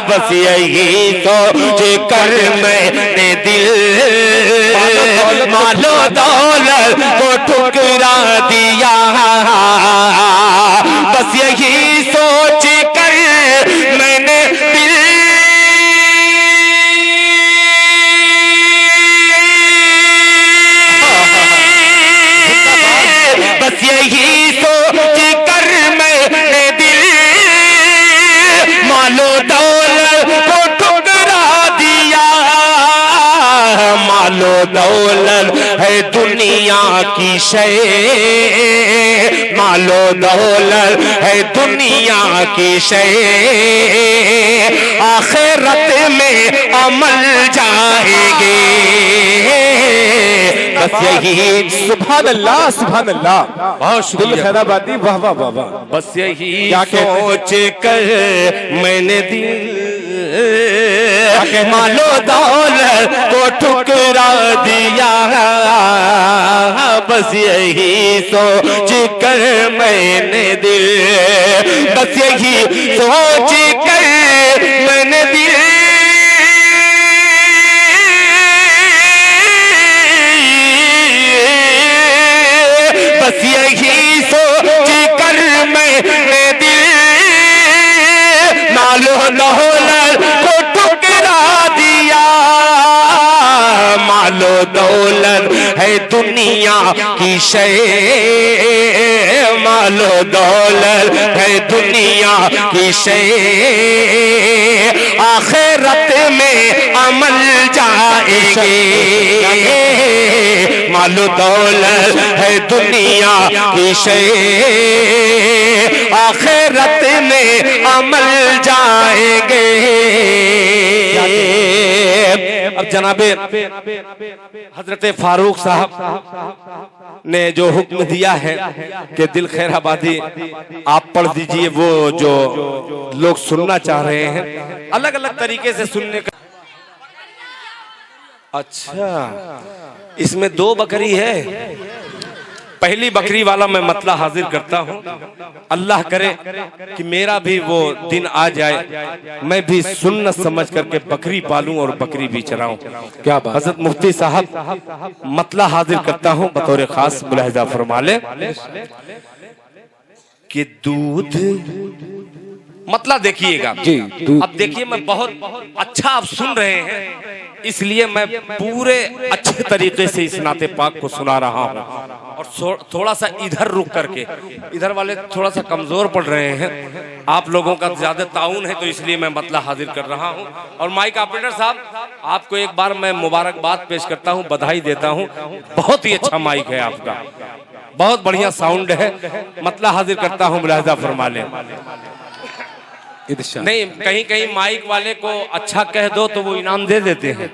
बस यही सोच कर मैंने दिल मालो दौलत को ठुकरा दिया। बस यही सोच कर मैंने दिल बस यही सोच कर मैंने दिल मालो दौलत को ठुकरा दिया। मालो दौलत है दुनिया की शय, मालो दौलत है दुनिया की शय, आखिरत में अमल जाएंगे। बस यही सुभान अल्लाह सुभान अल्लाह, बहुत दिल खैराबादी, वाह वाह वाह वाह। बस यही क्या सोच कर मैंने दिल मालो दौलत को ठुकरा दिया। बस यही सोच कर मैंने दिल, बस यही सोच कर मैंने दिल बस यही सोच कर मैंने दिल मालो दौलत को ठुकरा दिया। मालो दौलत है दुनिया की शय, मालो दौलत है दुनिया की शय, आखिरत में अमल जाएंगे। मालो दौलत है दुनिया की शय, आखिरत में अमल जाएंगे। अब जनाबे हजरत फारूक साहब ने जो हुक्म दिया है कि दिल खैराबादी आप पढ़ दीजिए, वो जो लोग सुनना चाह रहे हैं अलग अलग तरीके से सुनने का। अच्छा, इसमें 2 बकरी है। पहली बकरी वाला मैं मतला हाजिर करता हूँ। अल्लाह करे कि मेरा भी वो दिन आ जाए, मैं भी सुन्न समझ करके बकरी पालूं और बकरी भी चराऊं। क्या बात। हजरत मुफ्ती साहब मतला हाजिर करता हूँ बतौर खास, मुलाहिजा फरमा ले कि दूध मतला देखिएगा जी। अब देखिए, मैं बहुत अच्छा आप सुन रहे हैं, इसलिए मैं पूरे अच्छे तरीके से इस नाते पाक को सुना रहा हूँ। और थोड़ा सा इधर रुक करके, इधर वाले थोड़ा सा कमजोर पड़ रहे हैं, आप लोगों का ज्यादा ताउन है, तो इसलिए मैं मतला हाजिर कर रहा हूँ। और माइक ऑपरेटर साहब, आपको एक बार मैं मुबारकबाद पेश करता हूँ, बधाई देता हूँ। बहुत ही अच्छा माइक है आपका, बहुत बढ़िया साउंड है। मतला हाजिर करता हूँ, मुलाहिजा फरमा लें। नहीं, कहीं कहीं माइक वाले को अच्छा कह दो तो वो इनाम दे देते हैं,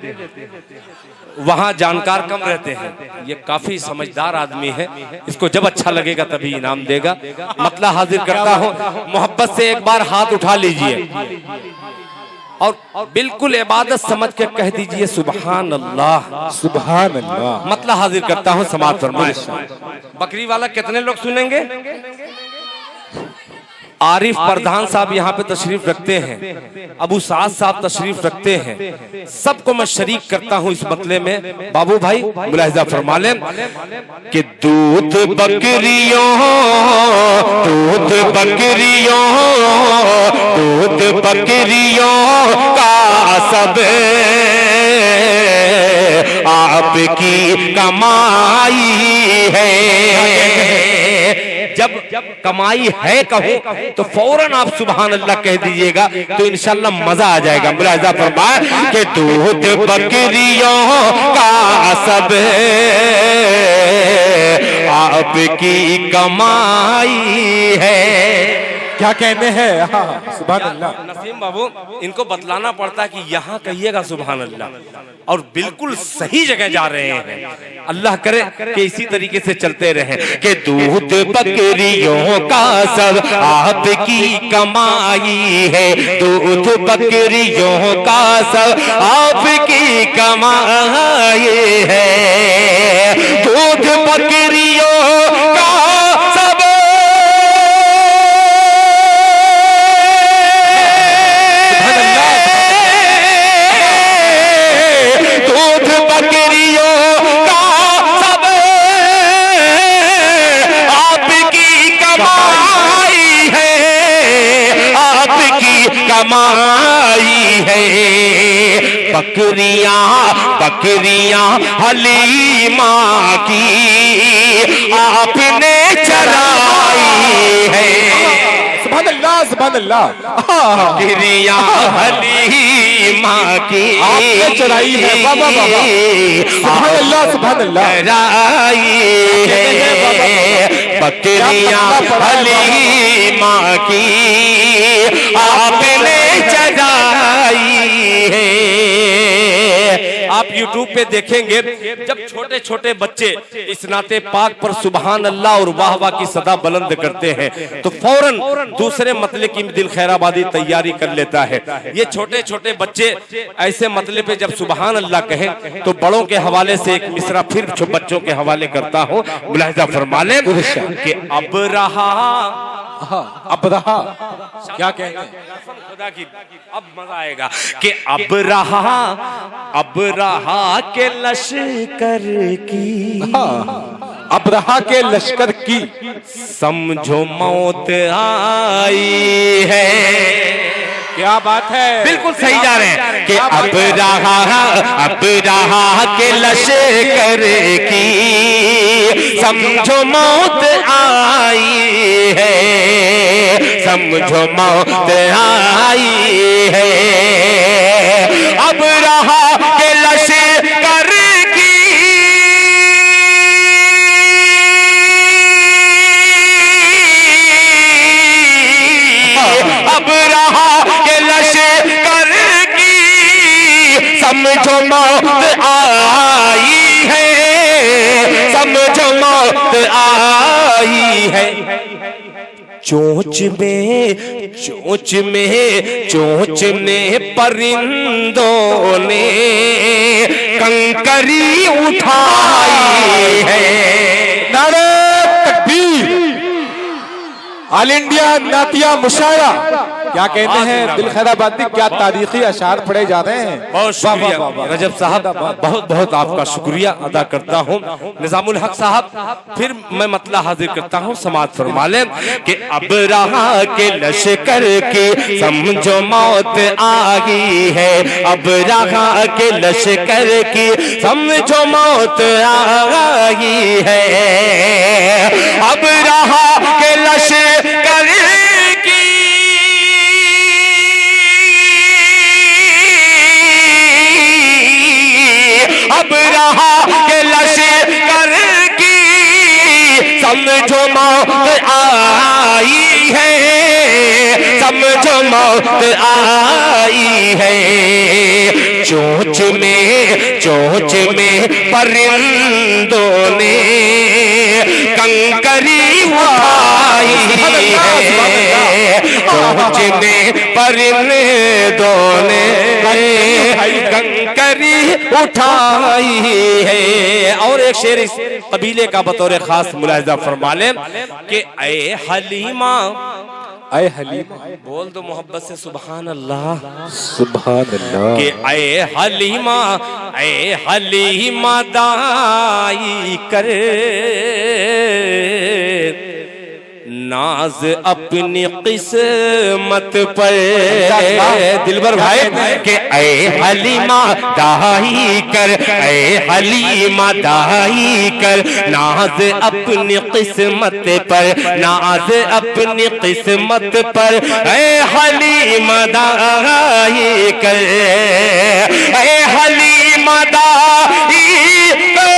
वहाँ जानकार कम रहते हैं। ये काफी समझदार आदमी है, इसको जब अच्छा लगेगा तभी इनाम देगा। मतला हाजिर करता हूँ, मोहब्बत से एक बार हाथ उठा लीजिए और बिल्कुल इबादत समझ के कह दीजिए सुभान अल्लाह सुभान अल्लाह। मतला हाजिर करता हूँ, समाज फरमाए। बकरी वाला कितने लोग सुनेंगे? आरिफ प्रधान साहब यहाँ पे तशरीफ रखते हैं, अबू साद साहब तशरीफ रखते हैं, सबको मैं शरीक करता हूँ इस मतले में। बाबू भाई मुलाहिजा फरमा लें कि दूध बकरियों का सब आपकी कमाई है। जब कमाई है कहो तो फौरन आप सुभान अल्लाह कह दीजिएगा तो इंशाल्लाह मजा आ जाएगा। मुलाहिजा फरमाए कि दूध बकरियों का सब आपकी कमाई है। क्या कहने हैं? हाँ, सुभान अल्लाह। नसीम बाबू इनको बतलाना पड़ता है कि यहाँ कहिएगा सुभान अल्लाह, और बिल्कुल सही जगह जा रहे हैं। अल्लाह करे कि इसी तरीके से चलते रहे कि दूध बकरियों का सब आपकी कमाई है, दूध बकरियों का सब आपकी कमाई है, दूध बकरियों का कमाई है। बकरियां हलीमा की आपने चराई है। सुभान अल्लाह, सुभान अल्लाह। बकरियां हलीमा की आपने चराई है। बाबा बाबा, सुभान अल्लाह, सुभान अल्लाह। चराई है बकरियां हलीमा की आपने चराई है। आप YouTube पे देखेंगे जब छोटे छोटे बच्चे इस नाते पाक पर सुभान अल्लाह और वाह वाह की सदा बुलंद करते हैं तो फौरन दूसरे मतले की दिल खैराबादी तैयारी कर लेता है। ये छोटे छोटे बच्चे ऐसे मतले पे जब सुभान अल्लाह कहे तो बड़ों के हवाले से एक मिसरा फिर बच्चों के हवाले करता हूँ। मुलाहिजा फरमा लें कि अब रहा क्या कहेंगे? खुदा की अब मजा आएगा कि अब रहा के लश्कर की, अब रहा के लश्कर की समझो मौत आई है। क्या बात है? बिल्कुल सही जा रहे हैं कि अब रहा के लश्कर की समझो मौत आई है, समझो मौत आई है। अब रहा के लश्कर की अब रहा समझो मौत आई है, समझो मौत आई है। चोंच में परिंदों ने कंकरी उठाई है। नारे तकबीर, ऑल इंडिया नातिया मुशायरा। क्या कहते हैं दिल खैराबादी, क्या तारीखी अशार पढ़े जा रहे हैं। बहुत शुक्रिया रजब साहब, बहुत बहुत आपका शुक्रिया अदा करता हूँ। निजामुल हक साहब फिर मैं मतला हाजिर करता हूँ, समाअत फरमा लें कि अब रहा के लश्कर की समझो मौत आ गई है, अब रहा के लश्कर की समझो मौत आ गई है। अब रहा के लश्कर अब रहा के लश्कर की समझो मौत आई है, समझो मौत आई है। चोंच में परिंदों ने कंकरी उठाई है, चोंच में परिंदों ने कंकरी उठाई है। और एक शेर इस कबीले का बतौर खास मुलाहिजा फरमा लें कि ऐ हलीमा, ऐ हलीमा, बोल दो मोहब्बत से सुभान अल्लाह, सुभान अल्लाह। कि ऐ हलीमा दाई कर नाज अपनी किस्मत पर। दिलबर भाई के ऐ हलीमा दाई कर, ऐ हलीमा दाई कर नाज अपनी किस्मत पर, नाज अपनी किस्मत पर। ऐ हलीमा दाई कर, ऐ हलीमा दाई कर।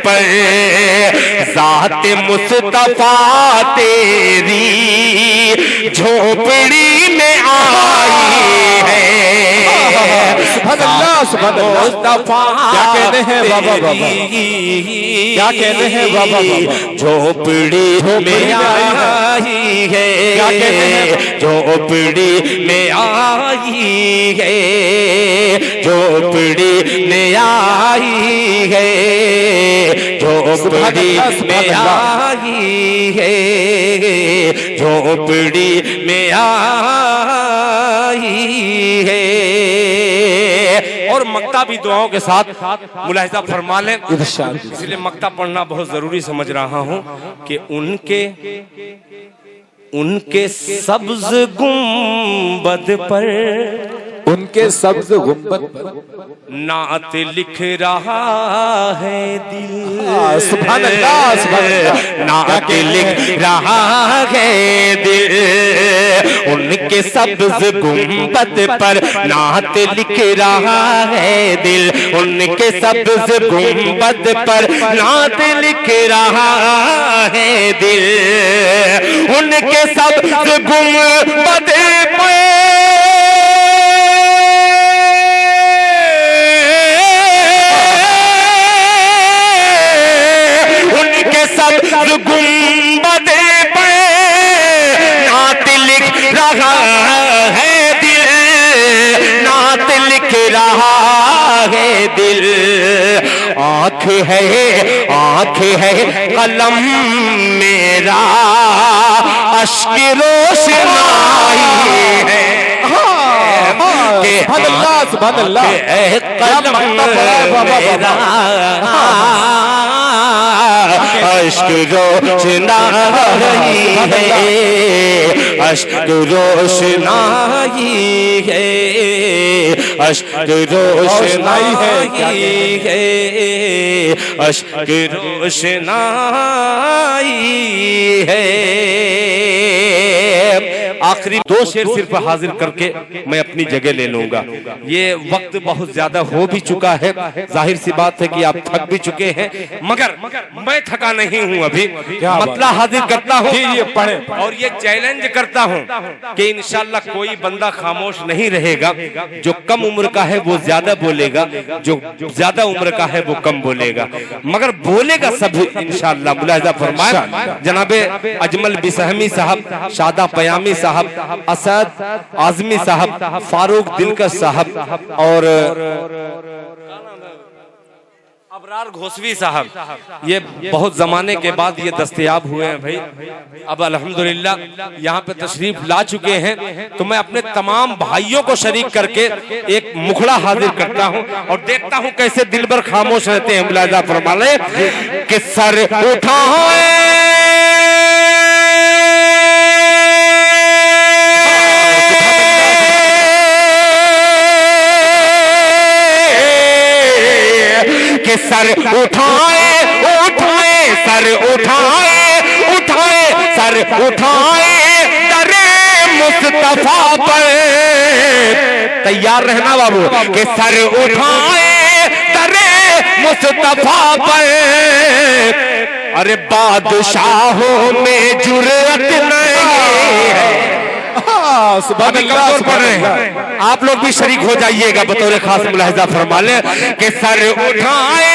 पर ज़ात मुस्तफा तेरी झोपड़ी में आई है। सुभान अल्लाह, सुभान अल्लाह। मुस्तफा क्या कहते हैं बाबा, बाबा क्या कहते हैं बाबा, बाबा झोपड़ी में आई है। क्या कहते हैं? झोपड़ी में आई है, झोपड़ी में आई है, झोपड़ी में आई है, झोपड़ी में आई है। और मक्ता भी दुआओं के साथ मुलाहिजा फरमा लें, इसलिए मक्ता पढ़ना बहुत जरूरी समझ रहा हूं कि उनके सब्ज गुंबद पर, उनके सब्ज गुंबद पर नात लिख रहा है दिल। सुभान अल्लाह, सुभान अल्लाह। नात लिख रहा है दिल, उनके सब्ज गुंबद पर नात लिख रहा है दिल, उनके सब्ज गुंबद पर नात लिख रहा है दिल, उनके सब्ज गुंबद पर गुंबद पे नात लिख रहा है दिल, नात लिख रहा है दिल। आँख है कलम मेरा, अश्क रोशनाई है। सुभान अल्लाह, कलम मेरा अश्क रोशनाई है, अश्क रोशनाई है, अश्क रोशनाई है, अश्क रोशनाई है। आखिरी दो शेर सिर्फ हाजिर करके मैं अपनी जगह ले लूंगा। ये वक्त बहुत ज्यादा हो भी चुका है, जाहिर सी बात है कि आप थक भी चुके हैं, मगर मैं थका नहीं हूं अभी। मतलब हाजिर करता हूं, ये पढ़े और ये चैलेंज करता हूं कि इंशाल्लाह कोई बंदा खामोश नहीं रहेगा। जो कम उम्र का है वो ज्यादा बोलेगा, जो ज्यादा उम्र का है वो कम बोलेगा, मगर बोलेगा सब इंशाल्लाह। मुलाहिजा फरमाए जनाबे अजमल बिसहमी साहब, शादा पयामी साहब, असद आजमी साहब, फारूक दिलकश साहब और अबरार घोसवी साहब, ये बहुत जमाने के बाद ये दस्तयाब हुए हैं भाई। अब अल्हम्दुलिल्लाह यहाँ पे तशरीफ ला चुके हैं, तो मैं अपने तमाम भाइयों को शरीक करके एक मुखड़ा हाजिर करता हूँ और देखता हूँ कैसे दिल भर खामोश रहते हैं। मुलाहिजा फरमा ले कि सर उठाए सर उठाए उठाए सर उठाए उठाए सर उठाए दरे मुस्तफा पर। तैयार रहना बाबू कि सर उठाए दरे मुस्तफा पर। अरे बादशाहों में जुर्रत नहीं है, अभी कमजोर पड़ रहे हैं, आप लोग भी शरीक हो जाइएगा, बतौर खास मुलाहिजा फरमा ले कि सर उठाए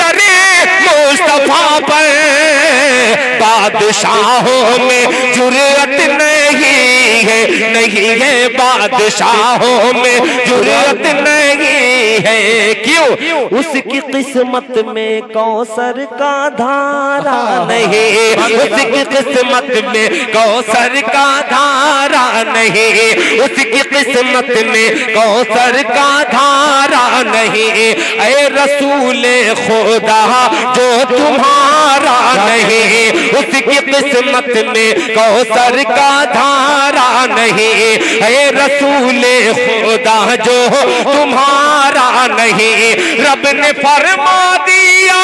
दरे मुस्तफा पर, बादशाहों में जुर्रत नहीं है बादशाहों में जुर्रत नहीं है। क्यों? उसकी किस्मत में कौसर का धारा नहीं, उसकी किस्मत में कौसर का धारा नहीं, उसकी किस्मत में कौसर का धारा नहीं। ऐ रसूले खुदा जो तुम्हारा नहीं, उसकी किस्मत में कौसर का धारा नहीं। ऐ रसूले खुदा जो तुम्हारा नहीं, रब ने फरमा दिया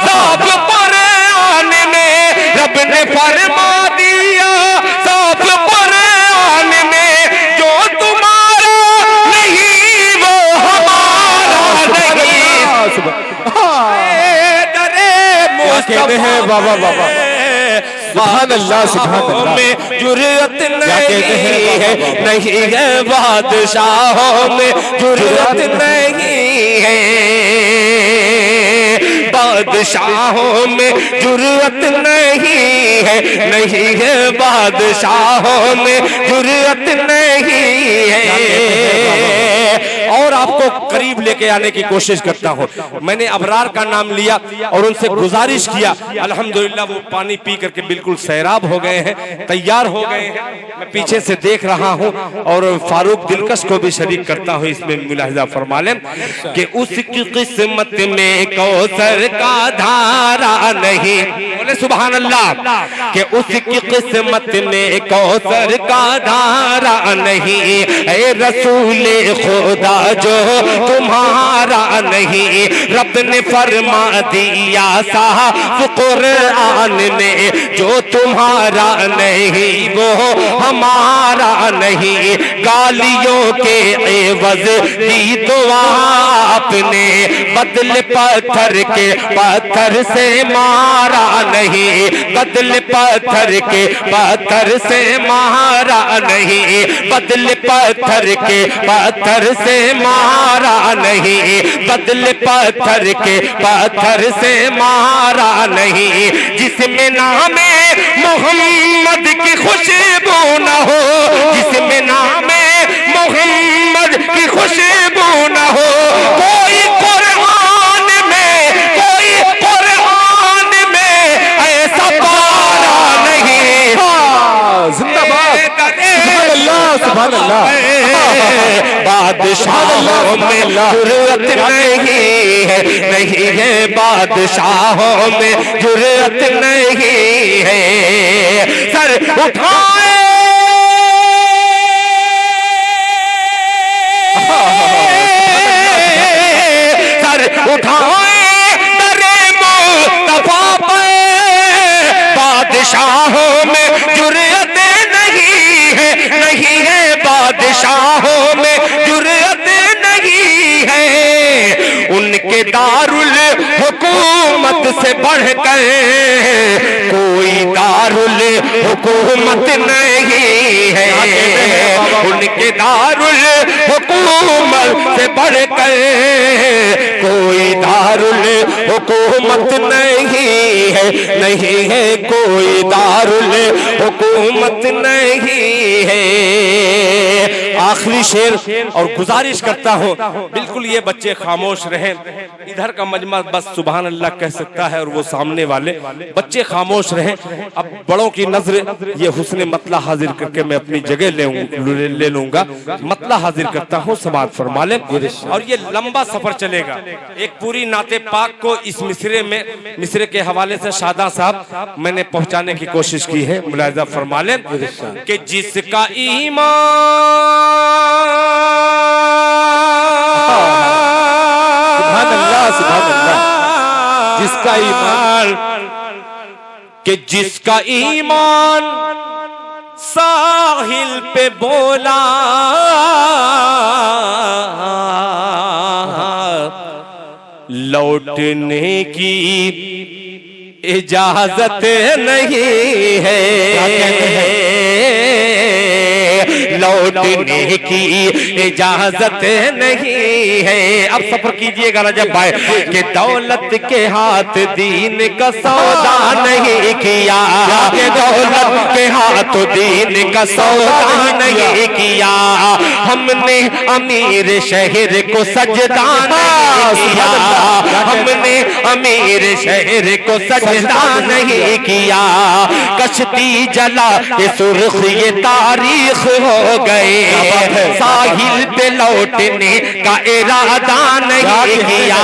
सब कुरान में, रब ने फरमा दिया सब कुरान में, जो तुम्हारा नहीं वो हमारा नहीं। डरे मुस्तफा है बाबा बाबा, सुभान अल्लाह सुभान अल्लाह में जुर्रत नहीं है बादशाहों में जुर्रत नहीं है, बादशाहों में जुर्रत नहीं है बादशाहों में जुर्रत नहीं है। और आपको करीब लेके आने की कोशिश करता हूँ। मैंने अबरार का नाम लिया और उनसे गुजारिश किया, अल्हम्दुलिल्लाह वो पानी पी करके बिल्कुल सैराब हो गए हैं, तैयार हो गए हैं। मैं पीछे से देख रहा हूँ और फारूक दिलकश को भी शरीक करता हूँ इसमें, मुलाहिजा फरमा लें कि उसकी किस्मत में कौसर का धारा नहीं, बोले सुभान अल्लाह, कि उसकी किस्मत में कौसर का धारा नहीं। ऐ रसूले खुदा जो तुम्हारा नहीं, रब ने फरमा दिया साफ कुरान में, जो तुम्हारा नहीं वो हमारा नहीं। गालियों के एवज दी दुआ आपने, बदले पत्थर के पत्थर से मारा नहीं, बदले पत्थर के पत्थर से मारा नहीं, बदले पत्थर के पत्थर से मारा नहीं, बदले पत्थर के पत्थर से मारा नहीं। जिसमें नामे मोहम्मद की खुशबू न हो, जिसमें नामे मोहम्मद की खुशबू न हो, कोई कुरान में ऐसा पारा नहीं। जिंदाबाद सुभान अल्लाह, बादशाहों में जुर्रत नहीं है बादशाहों में जुर्रत नहीं है। सर उठाए सर उठाए दरे मुस्तफा पे, बादशाहों में जुर्रत नहीं है बादशाहों में जुर्रत नहीं है। उनके दारुल हुकूमत से बढ़कर कोई दारुल हुकूमत नहीं है, उनके दारुल हुकूमत से बढ़कर कोई दारुल हुकूमत नहीं है कोई दारुल हुकूमत नहीं है। आखिरी शेर और गुजारिश करता हूँ बिल्कुल ये बच्चे खामोश रहें, इधर का मजमा बस सुभान अल्लाह कह सकता है और वो सामने वाले बच्चे खामोश रहें। अब बड़ों की नजर ये हुस्न मतला हाजिर करके मैं अपनी जगह ले लूंगा। मतला हाजिर करता हूँ, समाअत फरमा लें। और ये लंबा सफर चलेगा, एक पूरी नाते पाक को इस मिसरे के हवाले से शादा साहब मैंने पहुंचाने की कोशिश की है। मुलाहिजा फरमा लें कि जिसका ईमान सुभान अल्लाह, जिसका ईमान जिसका ईमान साहिल पे बोला लौटने की इजाजत नहीं है। लौटने की इजाजत नहीं है। अब सफर कीजिएगा रजब भाई कि दौलत के हाथ दीन का सौदा नहीं किया, दौलत के हाथ दीन का सौदा नहीं किया, हमने अमीर शहर को सजदा नहीं किया, हमने अमीर शहर को सजदा नहीं किया, कश्ती जला के सुर्ख ये तारीख हो गए, साहिल पे लौटने का इरादा नहीं किया,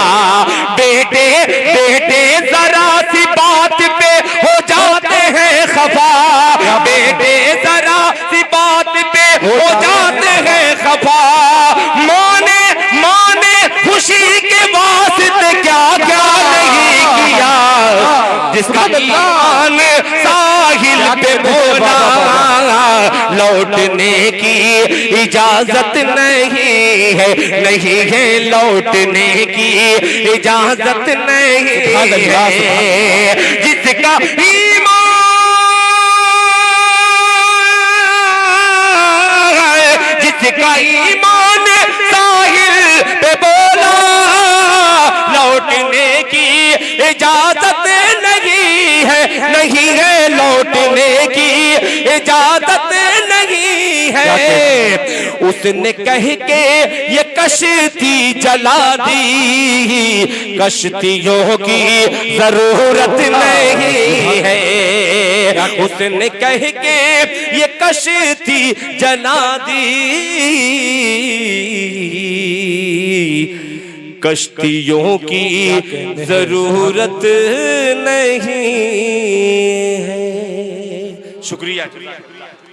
बेटे बेटे जरा सी बात पे हो जाते हैं खफा, बेटे जरा सी बात पे हो जाते हैं खफा, माने माने खुशी के वास्ते क्या क्या नहीं किया, जिसका ईमान साहिल पे बोला लौटने की इजाजत नहीं है, नहीं है लौटने की इजाजत नहीं है, जिसका ईमान, जिसका ईमान साहिल पे बोला लौटने की इजाजत नहीं है, नहीं है लौटने की इजाजत नहीं है, उसने कह के ये कश्ती जला दी, कश्तियों की जरूरत नहीं है, उसने कह के ये कश्ती जला दी, कश्तियों की जरूरत नहीं है। शुक्रिया।